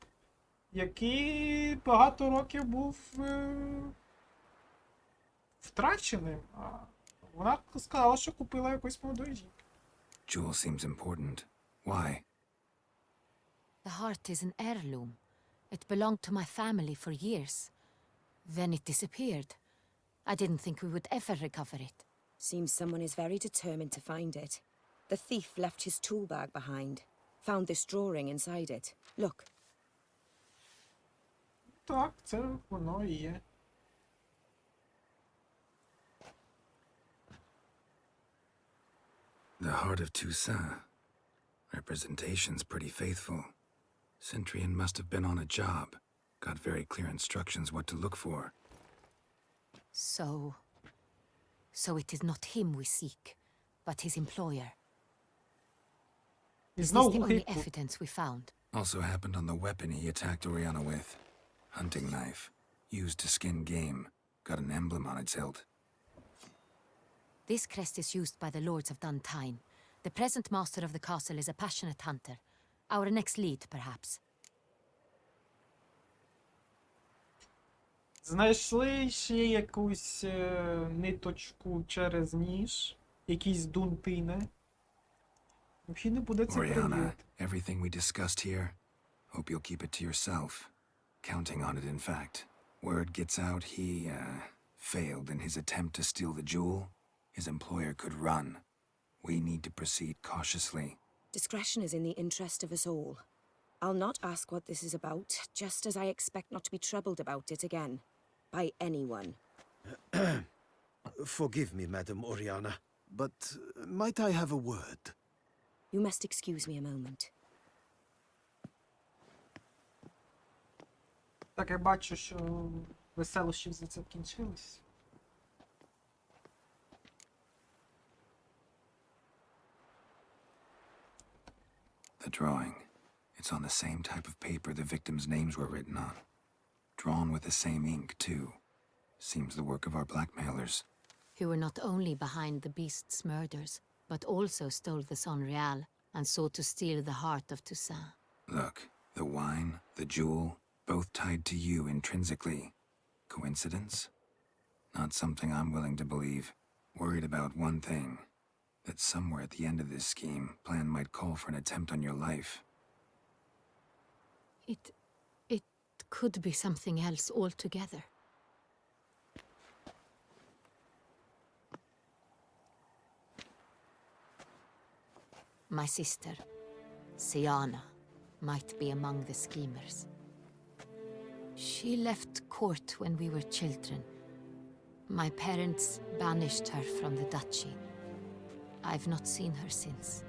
який багато років був втраченим. Вона сказала, що купила якусь молоду жінку. Jewel seems important. Why? The heart is an heirloom. It belonged to my family for years. Then it disappeared. I didn't think we would ever recover it. Seems someone is very determined to find it. The thief left his tool bag behind. Found this drawing inside it. Look. Так, це воно і є. The heart of Toussaint. Representation's pretty faithful. Centrian must have been on a job. Got very clear instructions what to look for. So it is not him we seek, but his employer. І Is this знову the глухий only кут. evidence we found? Also happened on the weapon he attacked Oriana with. Hunting knife. Used to skin game. Got an emblem on its hilt. This crest is used by the lords of Duntine. The present master of the castle is a passionate hunter. Our next lead, perhaps. Знайшли ще якусь ниточку через ніж, якийсь дунтине. Необхідно буде це Oriana, перевірити. everything we discussed here, hope you'll keep it to yourself. Counting on it, in fact. Word gets out he, failed in his attempt to steal the jewel. His employer could run. We need to proceed cautiously. Discretion is in the interest of us all. I'll not ask what this is about, just as I expect not to be troubled about it again. By anyone. Forgive me, Madam Oriana, but might I have a word? You must excuse me a moment. Так, я бачу, що веселощі за це кінчились. The drawing. It's on the same type of paper the victims' names were written on. Drawn with the same ink, too. Seems the work of our blackmailers. Who were not only behind the beast's murders, but also stole the Son Real and sought to steal the heart of Toussaint. Look, the wine, the jewel, both tied to you intrinsically. Coincidence? Not something I'm willing to believe. Worried about one thing. That somewhere at the end of this scheme, plan might call for an attempt on your life. It could be something else altogether. My sister, Siana, might be among the schemers. She left court when we were children. My parents banished her from the duchy. I've not seen her since.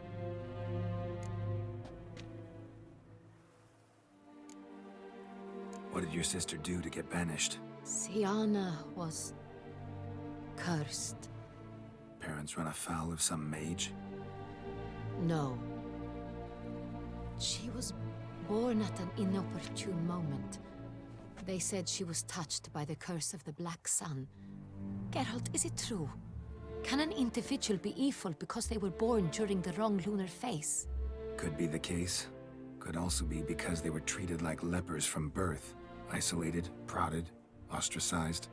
What did your sister do to get banished? Siana was cursed. Parents run afoul of some mage? No. She was born at an inopportune moment. They said she was touched by the curse of the Black Sun. Geralt, is it true? Can an individual be evil because they were born during the wrong lunar phase? Could be the case. Could also be because they were treated like lepers from birth. Isolated, prodded, ostracized.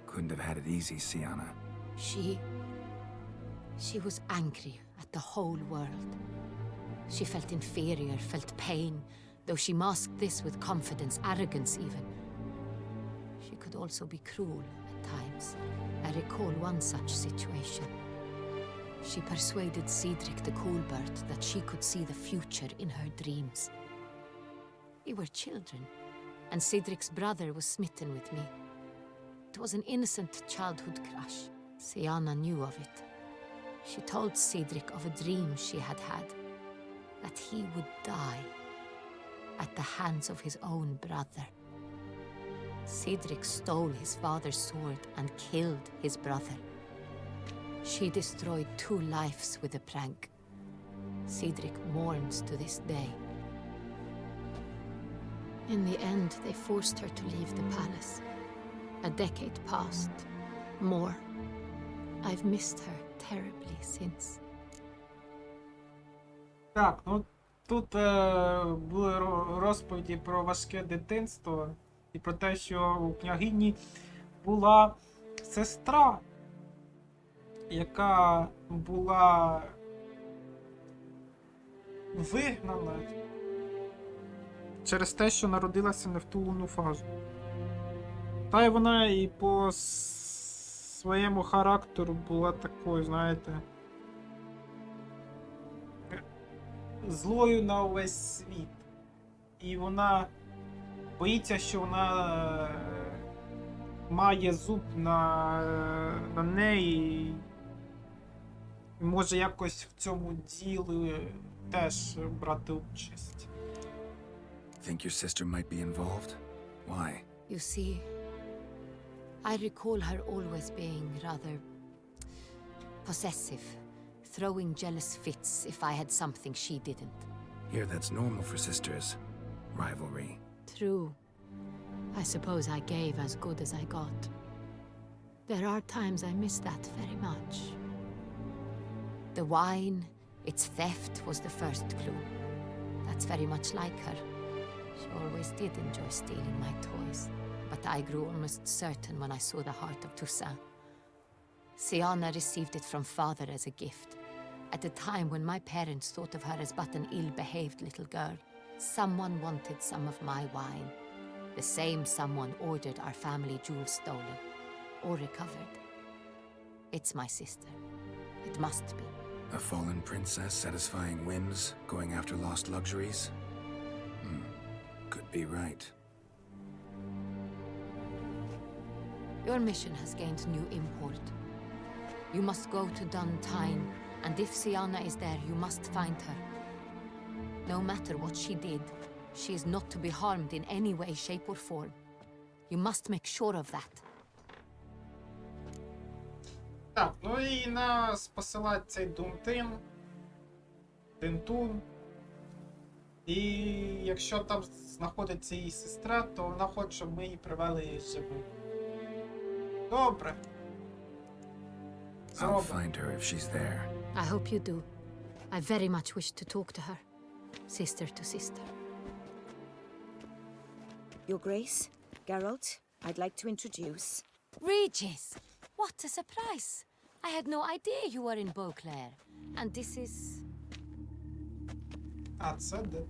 Couldn't have had it easy, Siana. She was angry at the whole world. She felt inferior, felt pain, though she masked this with confidence, arrogance even. She could also be cruel at times. I recall one such situation. She persuaded Cedric the Coolbird that she could see the future in her dreams. We were children, and Cedric's brother was smitten with me. It was an innocent childhood crush. Siana knew of it. She told Cedric of a dream she had had, that he would die at the hands of his own brother. Cedric stole his father's sword and killed his brother. She destroyed 2 lives with a prank. Cedric mourns to this day. In the end, they forced her to leave the palace. A decade passed. More. I've missed her terribly since. Так, ну тут були розповіді про важке дитинство і про те, що у княгині була сестра, яка була вигнана через те, що народилася не в ту лунну фазу. Та й вона і по своєму характеру була такою, знаєте, злою на увесь світ. І вона боїться, що вона має зуб на неї і може якось в цьому ділі теж брати участь. Think your sister might be involved? Why? You see, I recall her always being rather possessive, throwing jealous fits if I had something she didn't. Here, that's normal for sisters. Rivalry. True. I suppose I gave as good as I got. There are times I miss that very much. The wine, its theft was the first clue. That's very much like her. She always did enjoy stealing my toys, but I grew almost certain when I saw the heart of Toussaint. Siana received it from father as a gift, at a time when my parents thought of her as but an ill-behaved little girl. Someone wanted some of my wine. The same someone ordered our family jewels stolen, or recovered. It's my sister. It must be. A fallen princess satisfying whims, going after lost luxuries? Could be right. Your mission has gained new import. You must go to Dun Tyne, and if Siana is there, you must find her. No matter what she did, she is not to be harmed in any way, shape or form. You must make sure of that. Так, ну і нас посилає цей Дунтин, Дентун. І якщо там знаходиться її сестра, то вона хоче, щоб ми її привели її живу. Добре. I'll find her if she's there. I hope you do. I very much wish to talk to her. Sister to sister. Your Grace, Geralt, I'd like to introduce... Regis! What a surprise! I had no idea you were in Beauclair. And this is... А, це де?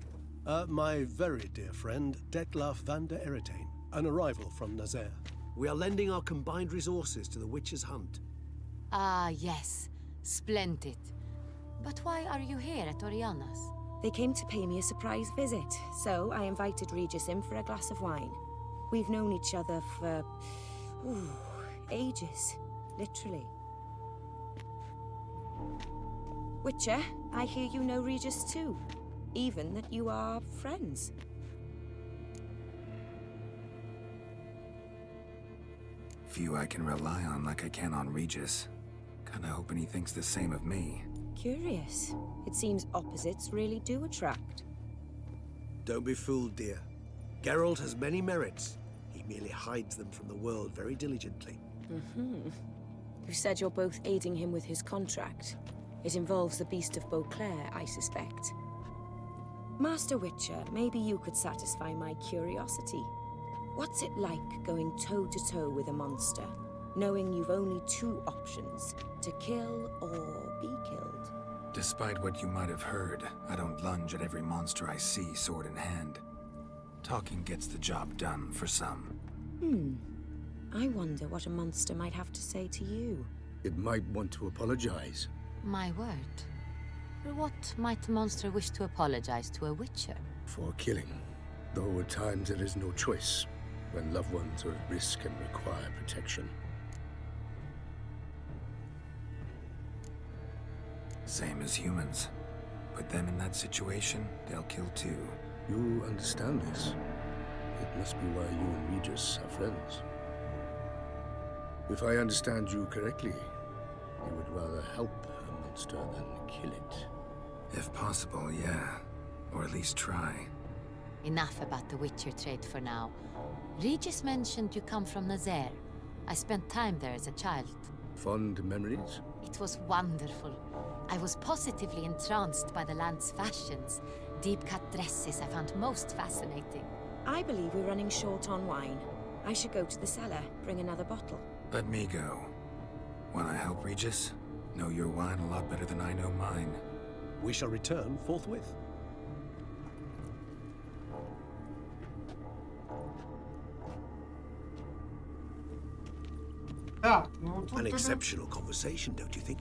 My very dear friend, Detlaf van der Eretain, an arrival from Nazaire. We are lending our combined resources to the Witch's Hunt. Ah, yes. Splendid. But why are you here at Oriana's? They came to pay me a surprise visit, so I invited Regis in for a glass of wine. We've known each other for... ages. Literally. Witcher, I hear you know Regis too. Even that you are friends. Few I can rely on like I can on Regis. Kinda hoping he thinks the same of me. Curious. It seems opposites really do attract. Don't be fooled, dear. Geralt has many merits. He merely hides them from the world very diligently. You said you're both aiding him with his contract. It involves the Beast of Beauclair, I suspect. Master Witcher, maybe you could satisfy my curiosity. What's it like going toe-to-toe with a monster, knowing you've only two options, to kill or be killed? Despite what you might have heard, I don't lunge at every monster I see sword in hand. Talking gets the job done for some. I wonder what a monster might have to say to you. It might want to apologize. My word. What might a monster wish to apologize to a witcher? For killing. Though at times there is no choice, when loved ones are at risk and require protection. Same as humans. Put them in that situation, they'll kill too. You understand this. It must be why you and Regis are friends. If I understand you correctly, you would rather help a monster than kill it. If possible, yeah. Or at least try. Enough about the witcher trade for now. Regis mentioned you come from Nazaire. I spent time there as a child. Fond memories? It was wonderful. I was positively entranced by the land's fashions. Deep-cut dresses I found most fascinating. I believe we're running short on wine. I should go to the cellar, bring another bottle. Let me go. Wanna help Regis? Know your wine a lot better than I know mine. We shall return forthwith. Так, ну тут... An exceptional conversation, don't you think?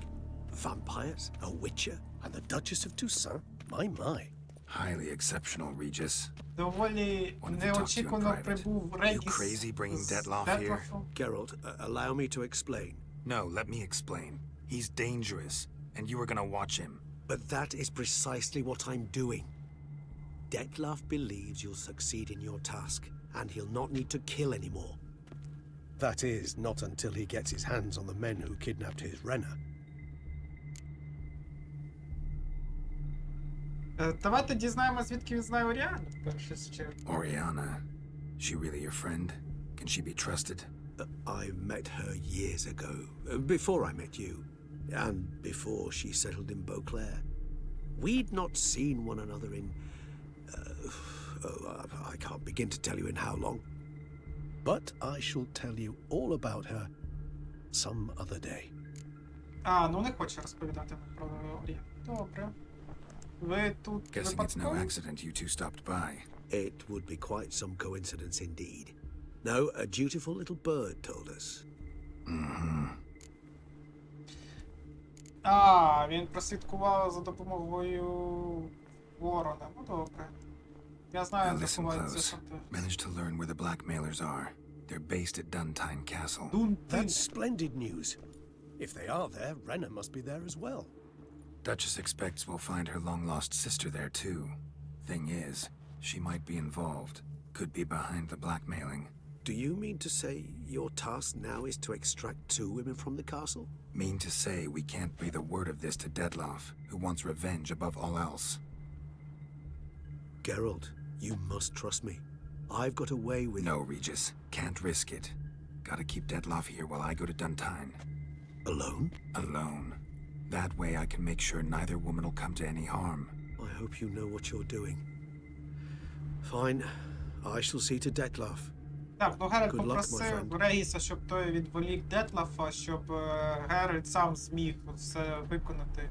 Vampires, a witcher, and the Duchess of Toussaint? My. Highly exceptional, Regis. Доволі Wanted to talk to you in неочікувано private. прибув You Регіс crazy bringing з Detlaf here? Детлафом. Geralt, allow me to explain. No, let me explain. He's dangerous, and you were gonna watch him. But that is precisely what I'm doing. Detlaf believes you'll succeed in your task, and he'll not need to kill anymore. That is, not until he gets his hands on the men who kidnapped his Renner. Давайте дізнаємося, звідки він знає Оріану, в першу чергу. Oriana. She really your friend? Can she be trusted? I met her years ago, before I met you, and before she settled in Beauclair. We'd not seen one another in... I can't begin to tell you in how long. But I shall tell you all about her some other day. А, ну не хоче розповідати нам про Оріану. Добре. Ви тут Guessing it's no випадково? accident you two stopped by. It would be quite some coincidence indeed. No, a dutiful little bird told us. А, він прослідкував за допомогою ворона. Ну добре. Я знаю, Now як listen заховаються close. шахти. Managed to learn where the blackmailers are. They're based at Duntine Castle. That's splendid news. If they are there, Renner must be there as well. Duchess expects we'll find her long-lost sister there, too. Thing is, she might be involved. Could be behind the blackmailing. Do you mean to say your task now is to extract 2 women from the castle? Mean to say we can't breathe a word of this to Detlaf, who wants revenge above all else. Geralt, you must trust me. I've got away with... No, Regis. Can't risk it. Gotta keep Detlaf here while I go to Duntine. Alone? Alone. That way I can make sure neither woman will come to any harm. I hope you know what you're doing. Fine. I shall see to Detlef. Так, ну Геральт Good luck, my попросив friend. Регіса, щоб той відволік Детлафа, щоб Геральт сам зміг все виконати.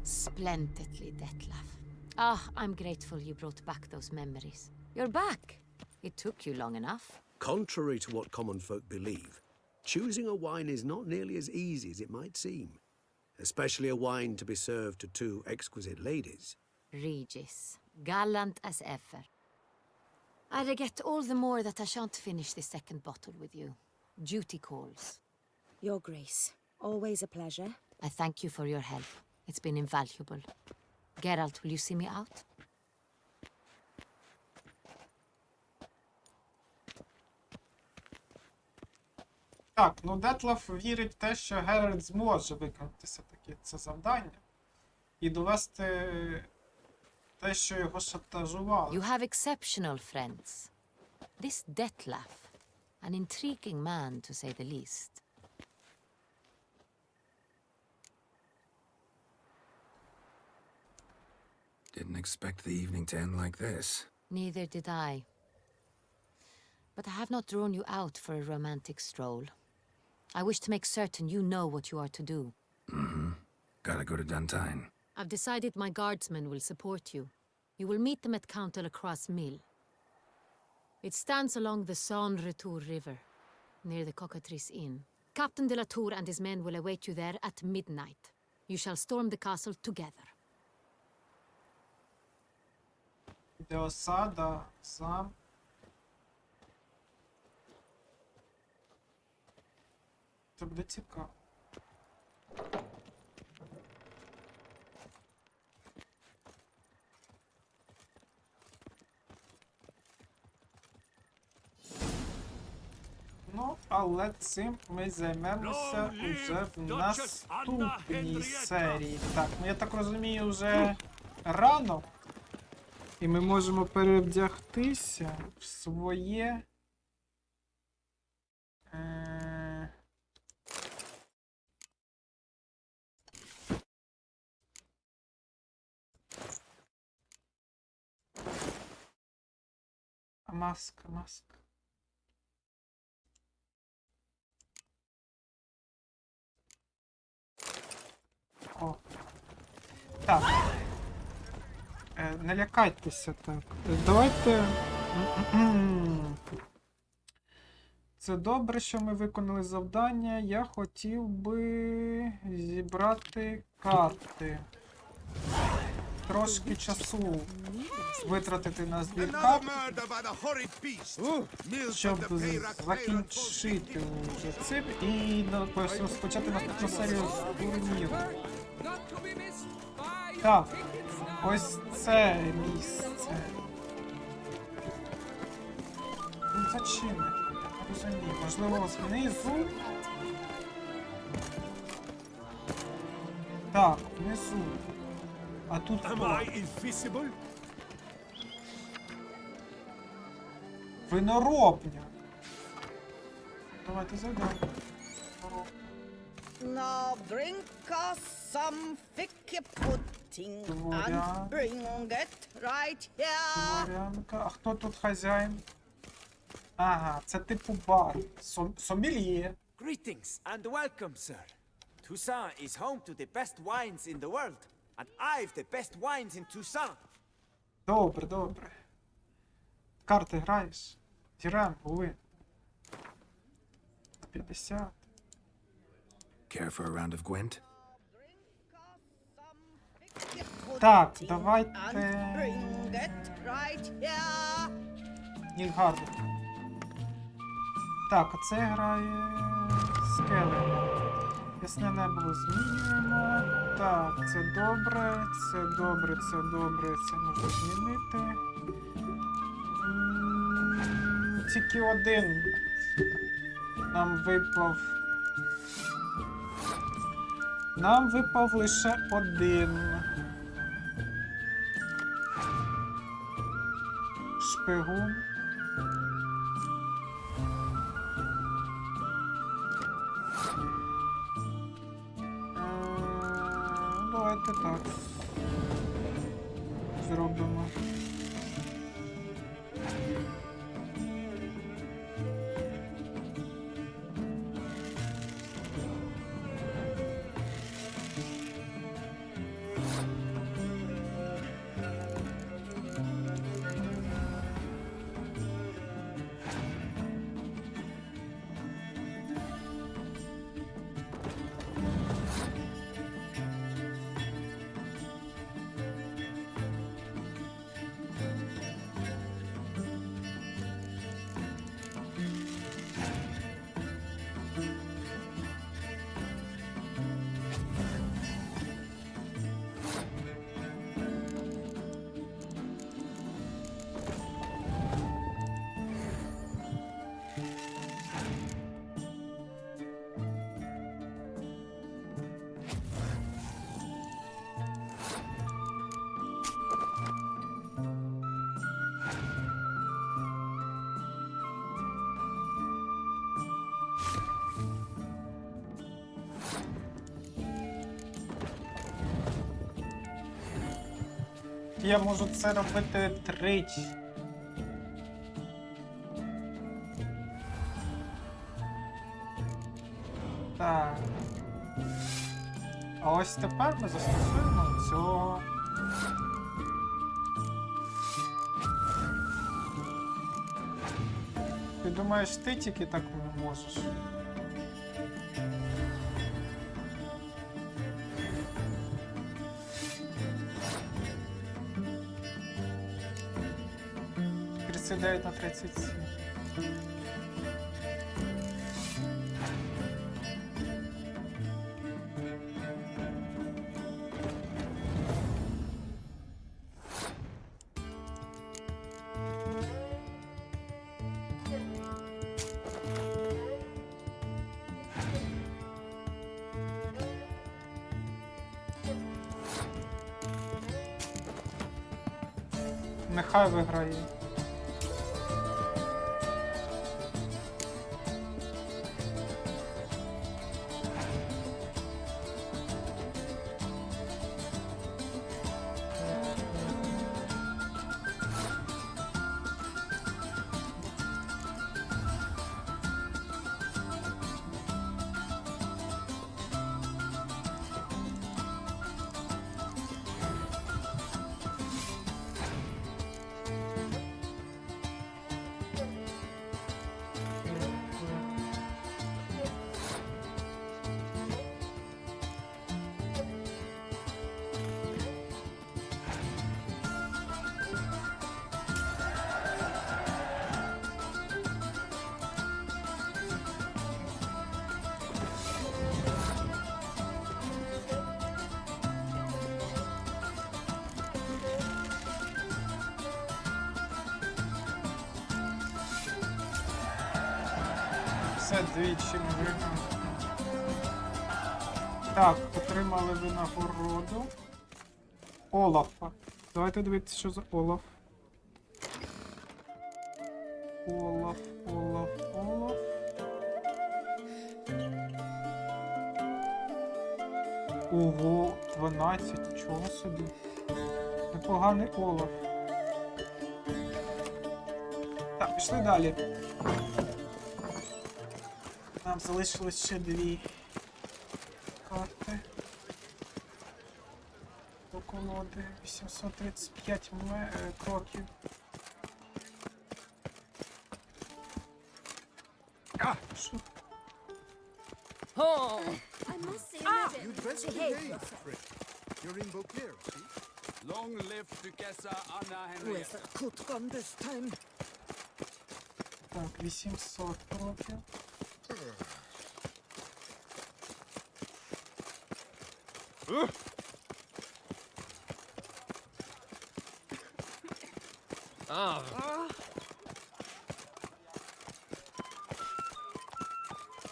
Splendidly, Detlef. Ah, I'm grateful you brought back those memories. You're back. It took you long enough. Contrary to what common folk believe, choosing a wine is not nearly as easy as it might seem, especially a wine to be served to two exquisite ladies. Regis, gallant as ever. I regret all the more that I shan't finish the second bottle with you. Duty calls. Your Grace, always a pleasure. I thank you for your help. It's been invaluable. Geralt, will you see me out? Так, ну Детлаф вірить в те, що Геральт зможе виконати все-таки це завдання і довести те, що його шантажували. You have exceptional friends. This Detlef, an intriguing man to say the least. Didn't expect the evening to end like this. Neither did I. But I have not drawn you out for a romantic stroll. I wish to make certain you know what you are to do. Mm-hmm. Gotta go to Duntine. I've decided my guardsmen will support you. You will meet them at Count Delacroix' mill. It stands along the Saône-Retour River, near the Cockatrice Inn. Captain de la Tour and his men will await you there at midnight. You shall storm the castle together. Де осада, сам. Це буде цікаво. Ну, але цим ми займемося вже в наступній серії. Так, ну я так розумію, вже рано. І ми можемо перевдягтися в своє... Маска, маска. О. Так. Не лякайтеся так. Давайте. Це добре, що ми виконали завдання. Я хотів би зібрати карти. Трошки часу витратити на збір карт, щоб закінчити вже цим і розпочати наступну серію з турніру. Так, ось це місце. Ну, зачем? Я не розумію. Можливо, знизу? Так, внизу. А тут хто? Виноробня. Давайте зайдемо. Now drink us some ficky pudding and bring it right here. Дворянка. А хто тут хазяїн? Ага, це типу бар. Сомельє. Greetings and welcome, sir. Toussaint is home to the best wines in the world, and I've the best wines in Toussaint. Добре, добре. Карти граєш? Дірем, уви. 50. Care for a round of Gwent? Так, давайте... Bring it right here. Нільгарду. Так, оце грає... Скеле. Ясне небо змінюємо. Так, це добре, це добре, це добре, це можна змінити. Тільки один нам випав. Нам випав лише один. Шпигун. Давайте так. Зробимо. Я можу це робити тричі. Так. А ось тепер ми застосуємо цього. Ти думаєш, ти тільки так можеш? На 37. Нехай виграє. Все двічі ми виграли. Так, отримали винагороду. Олафа. Давайте дивитися, що за Олаф. Олаф. Ого, 12, чого собі. Непоганий Олаф. Так, пішли далі. Нам залишилось ще 2 карти. До колоди 835 кроків. Що? I must say, You dressed today, Frick. You're in Beauclair, see? Long live Duchessa Anna-Henriette. Where's the coat gone this time? Так, 800 кроків.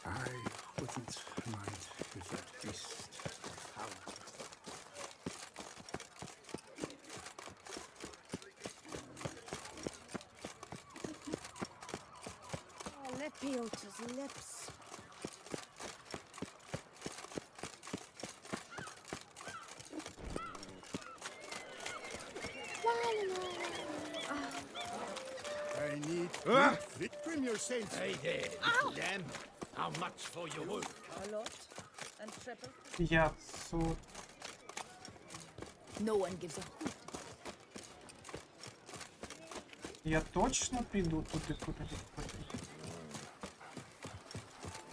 I wouldn't mind if that beast howled. Oh, Lepiota's lips. I need Frick, trim your sails. Hey there, lamb. How much for your work? A lot. And triple. 500. no one gives a hoot. Я точно піду туди, куди потрібно.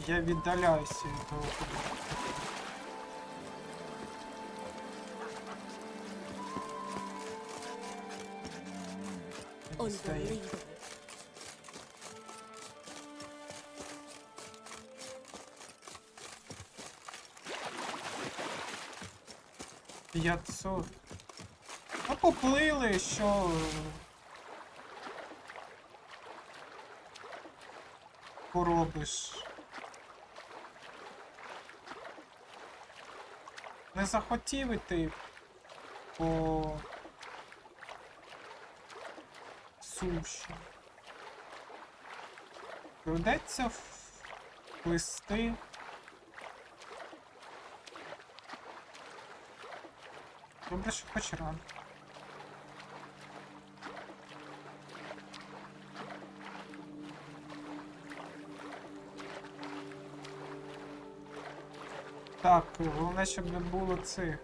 Я віддаляюся від того, куди. Unbelievable. $500. Ну, поплили, що... Поробиш. Не захотів іти по суші. Доведеться вплисти. Добре, що хоч рано. Так, головне, щоб не було цих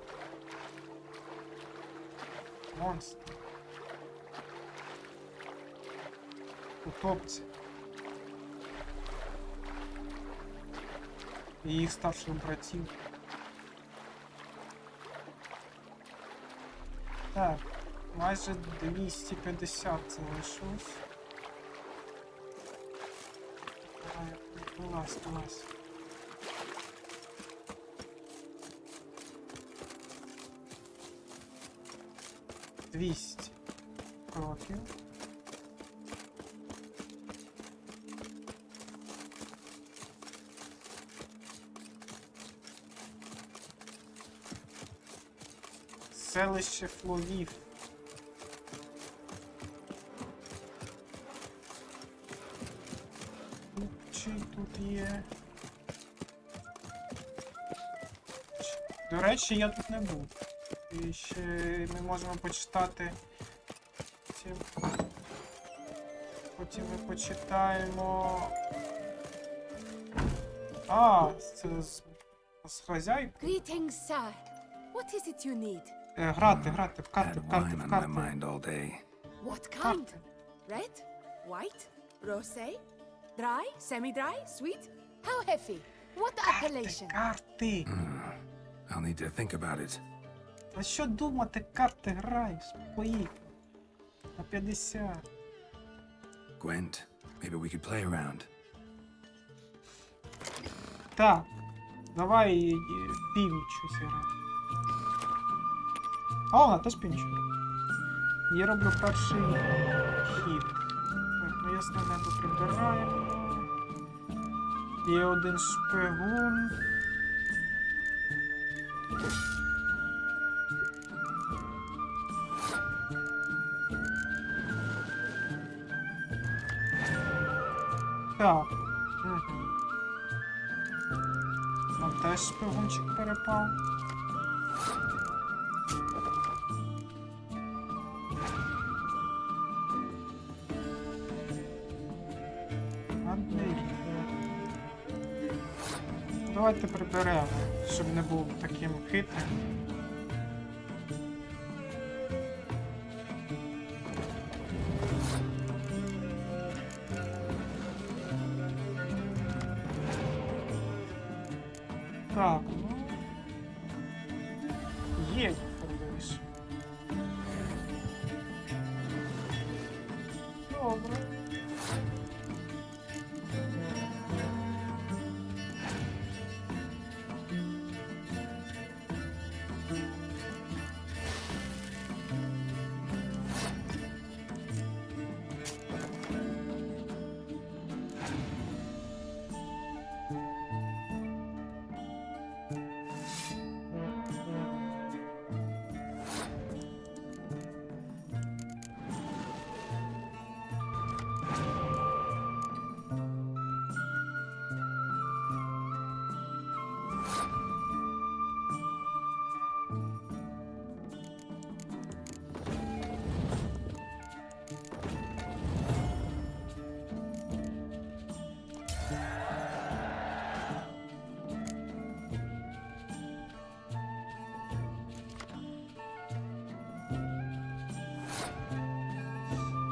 монстрів. Утопці. І їх старших братів. Так, майже 250 залишилось. Давай, вилазь. 200 кроків. Селище Фловів. Чи тут є? До речі, я тут не був. І ще ми можемо почитати. Потім ми почитаємо. Це з хазяйкою. Greetings, sir. What is it you need? Грати, в карти, Wine on my mind all day. What kind? Red? White? Rosé? Dry? Semi-dry? Sweet? How heavy? What appellation? Карти! I'll need to think about it. А що думати, карти граєш? Поїхали. На 50. Gwent, maybe we could play around. Так, давай північ щось грати. А, вона теж північ. Я роблю перший хід. Так, ну ясне небо прибираємо. Є один шпигун. Так. Нам теж шпигунчик перепав. Давайте приберемо, щоб не був таким хитрим. Так, ну... Є, подивись. Добре.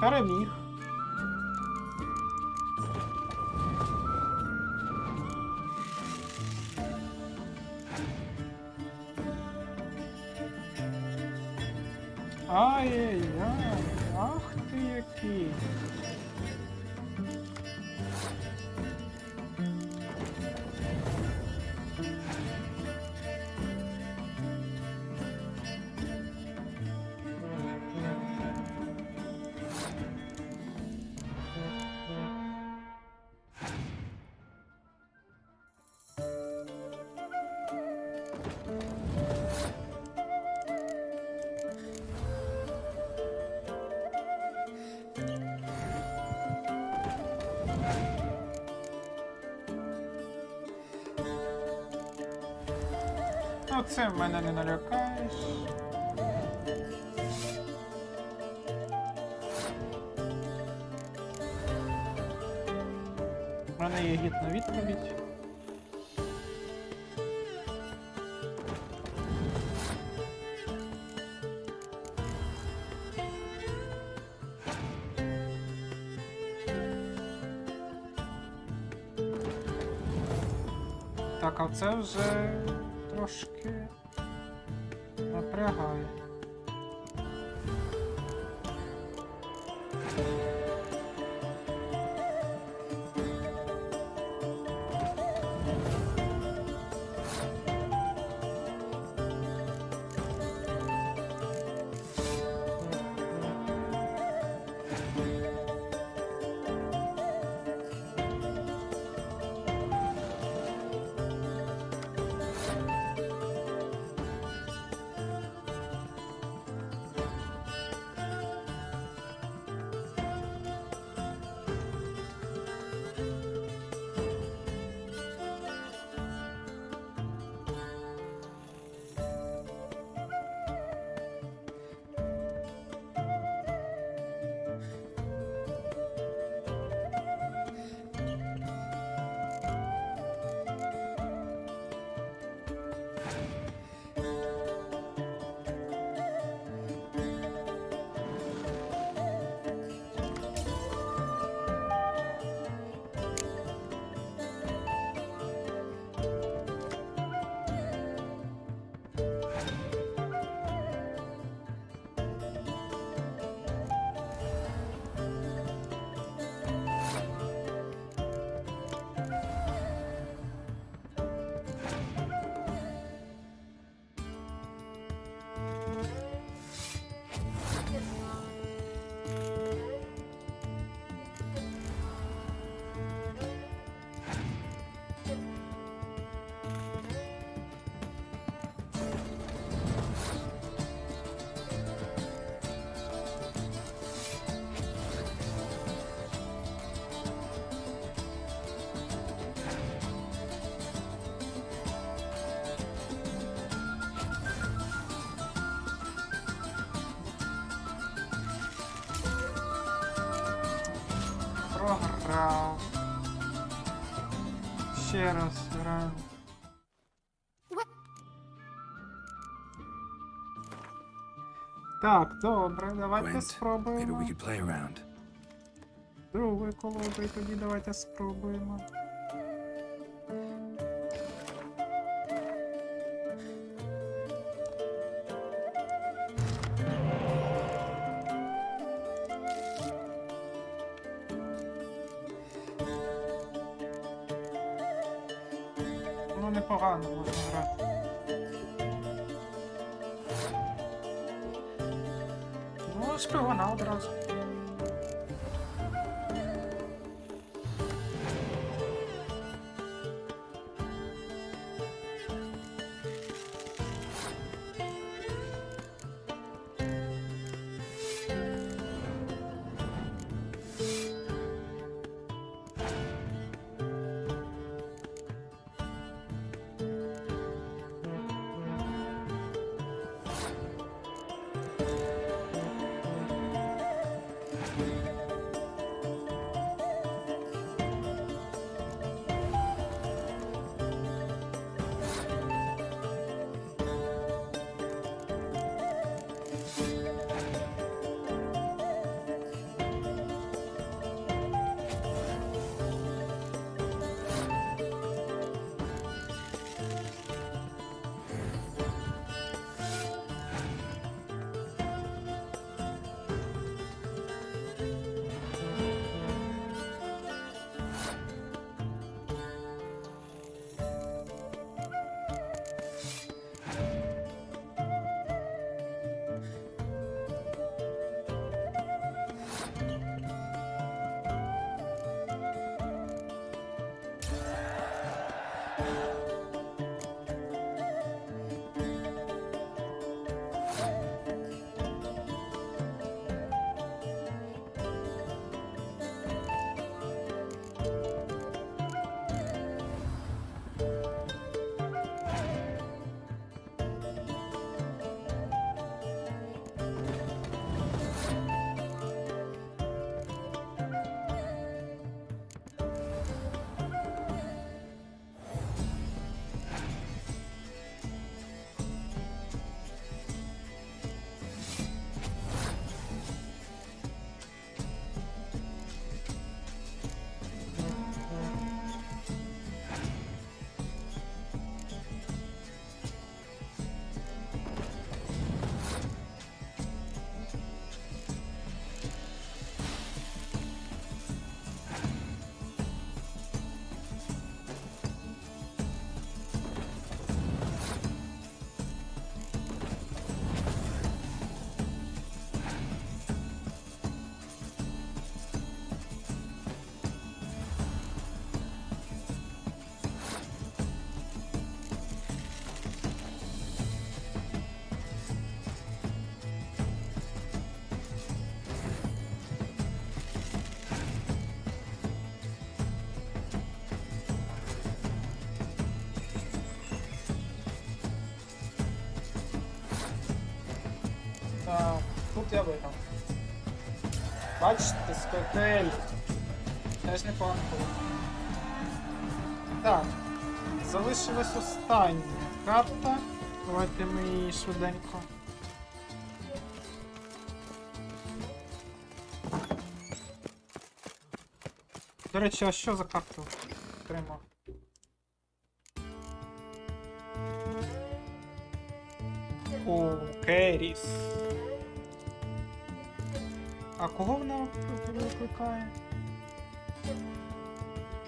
Переміг. Ай-яй-яй, ах ти який. Ну, це в мене не налякаєш. В мене є гідна відповідь. Так, а це вже трошки напрягає. Програв. Ще раз граємо. Так, добре, давайте Maybe we спробуємо. could play around. Другою колодою тоді давайте спробуємо. Ну, непогано можна грати. Ну, шпигуна одразу. Так, тут я виграв. Бачите, скотель. Теж непогано було. Так. Залишилась остання карта. Давайте ми її швиденько. До речі, а що за карту отримав? О, Керіс. А кого вона викликає?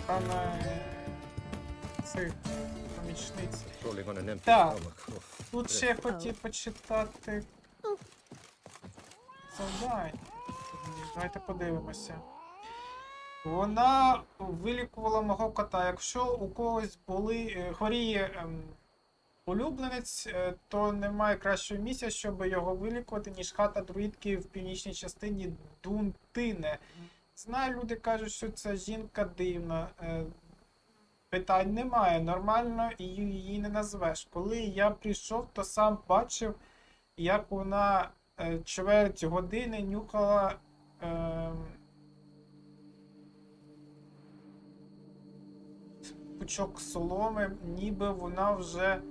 Пане... цих помічниць. Так, тут ще я хотів почитати завдання. Давайте подивимося. Вона вилікувала мого кота. Якщо у когось хворіє улюбленець, то немає кращого місця, щоб його вилікувати, ніж хата друїдки в північній частині Дунтине. Знаю, люди кажуть, що ця жінка дивна. Питань немає, нормально її не назвеш. Коли я прийшов, то сам бачив, як вона чверть години нюхала пучок соломи, ніби вона вже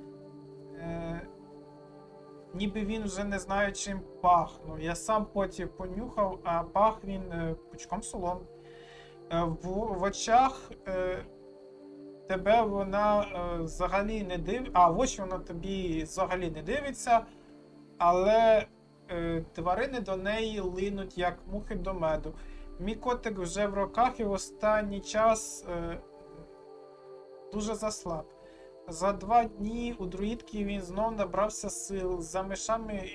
ніби він вже не знає, чим пахнув. Я сам потім понюхав, а пах він пучком соломи. В очах тебе вона взагалі не дивиться, в очі вона тобі взагалі не дивиться, але тварини до неї линуть, як мухи до меду. Мій котик вже в роках і в останній час дуже заслаб. За 2 дні у друїдки він знов набрався сил, за мишами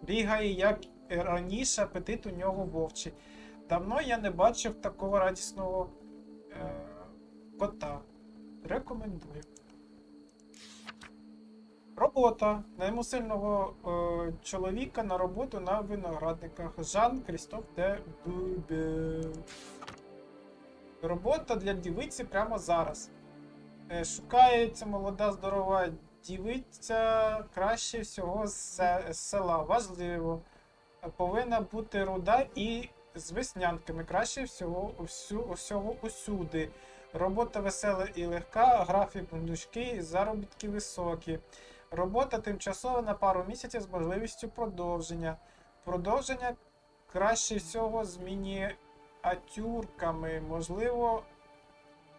бігає, як раніше, апетит у нього вовчий. Давно я не бачив такого радісного кота. Рекомендую. Робота. Найму сильного чоловіка на роботу на виноградниках. Жан-Крістоф де Бубе. Робота для дівиці прямо зараз. Шукається молода здорова дівиця краще всього з села. Важливо. Повинна бути руда і з веснянками. Краще всього усюди. Робота весела і легка, графік гнучкий, заробітки високі. Робота тимчасова на пару місяців з можливістю продовження. Продовження краще всього з мініатюрками. Можливо,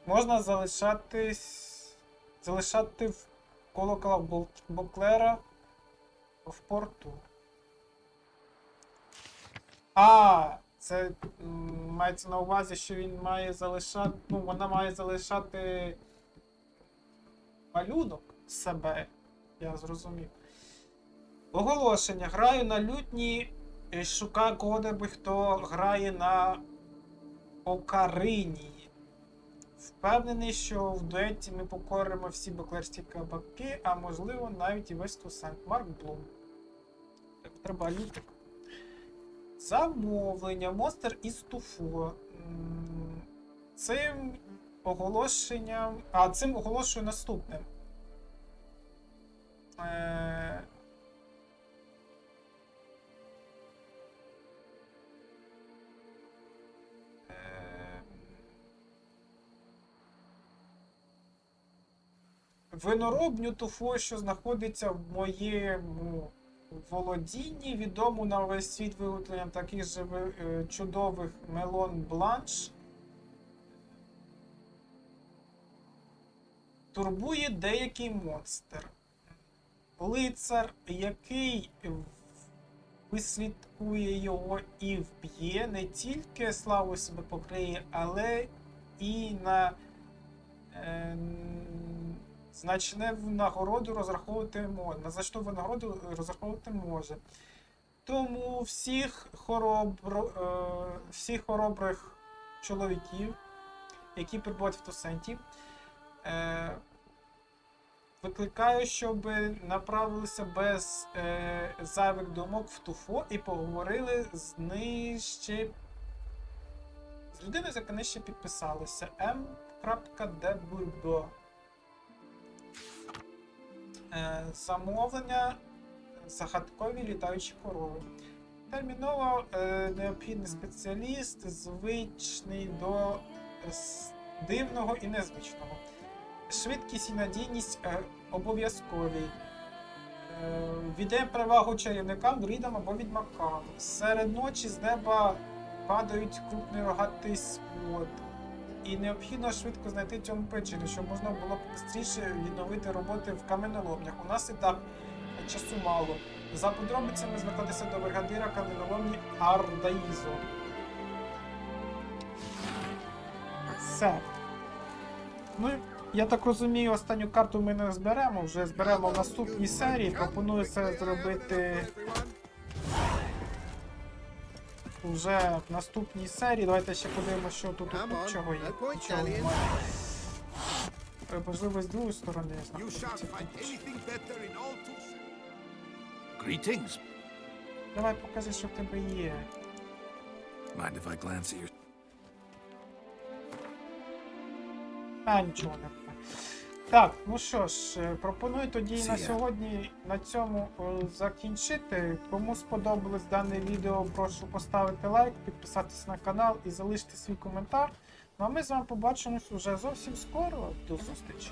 можна залишати в колокола Боклера в порту. Це мається на увазі, що він має залишати, вона має залишати малюнок себе, я зрозумів. Оголошення. Граю на лютні, шукаю кого-небудь, хто грає на окарині. Впевнений, що в дуеті ми покоримо всі боклерські кабаки, а можливо навіть і весь Туссент. Марк Блум. Треба лютик. Замовлення. Монстр із Туфо. Цим оголошую наступним. Виноробню Туфо, що знаходиться в моєму володінні, відому на весь світ виготовленням таких же чудових мелон бланш, турбує деякий монстр. Лицар, який вислідкує його і вб'є, не тільки славу себе покриє, але і на значну винагороду розраховувати може. Тому всіх хоробрих чоловіків, які перебувають в Туссенті, викликаю, щоб направилися без зайвих думок в Туфо і поговорили з людиною, яка нижче підписалася. M.dburbo. Замовлення загадкові літаючі корови. Терміново необхідний спеціаліст, звичний до дивного і незвичного. Швидкість і надійність обов'язкові. Віддаємо перевагу чарівникам, друїдам або відьмакам. Серед ночі з неба падають крупний рогатий спот. І необхідно швидко знайти цьому причину, щоб можна було б швидше відновити роботи в каменоломнях. У нас і так часу мало. За подробицями звертатися до бригадира каменоломні Ардаїзо. Все. Ну, я так розумію, останню карту ми не зберемо, вже зберемо в наступній серії. Пропоную це зробити вже в наступній серії. Давайте ще подивимося, що тут у чого є. Чого немає. Можливо, з другої сторони знаходиться. Greetings. Давай покажи, що в тебе є. Mind if I glance at your... А, нічого не буде. Так, ну що ж, пропоную тоді на сьогодні на цьому закінчити. Кому сподобалось дане відео, прошу поставити лайк, підписатись на канал і залишити свій коментар. Ну а ми з вами побачимось уже зовсім скоро. До зустрічі!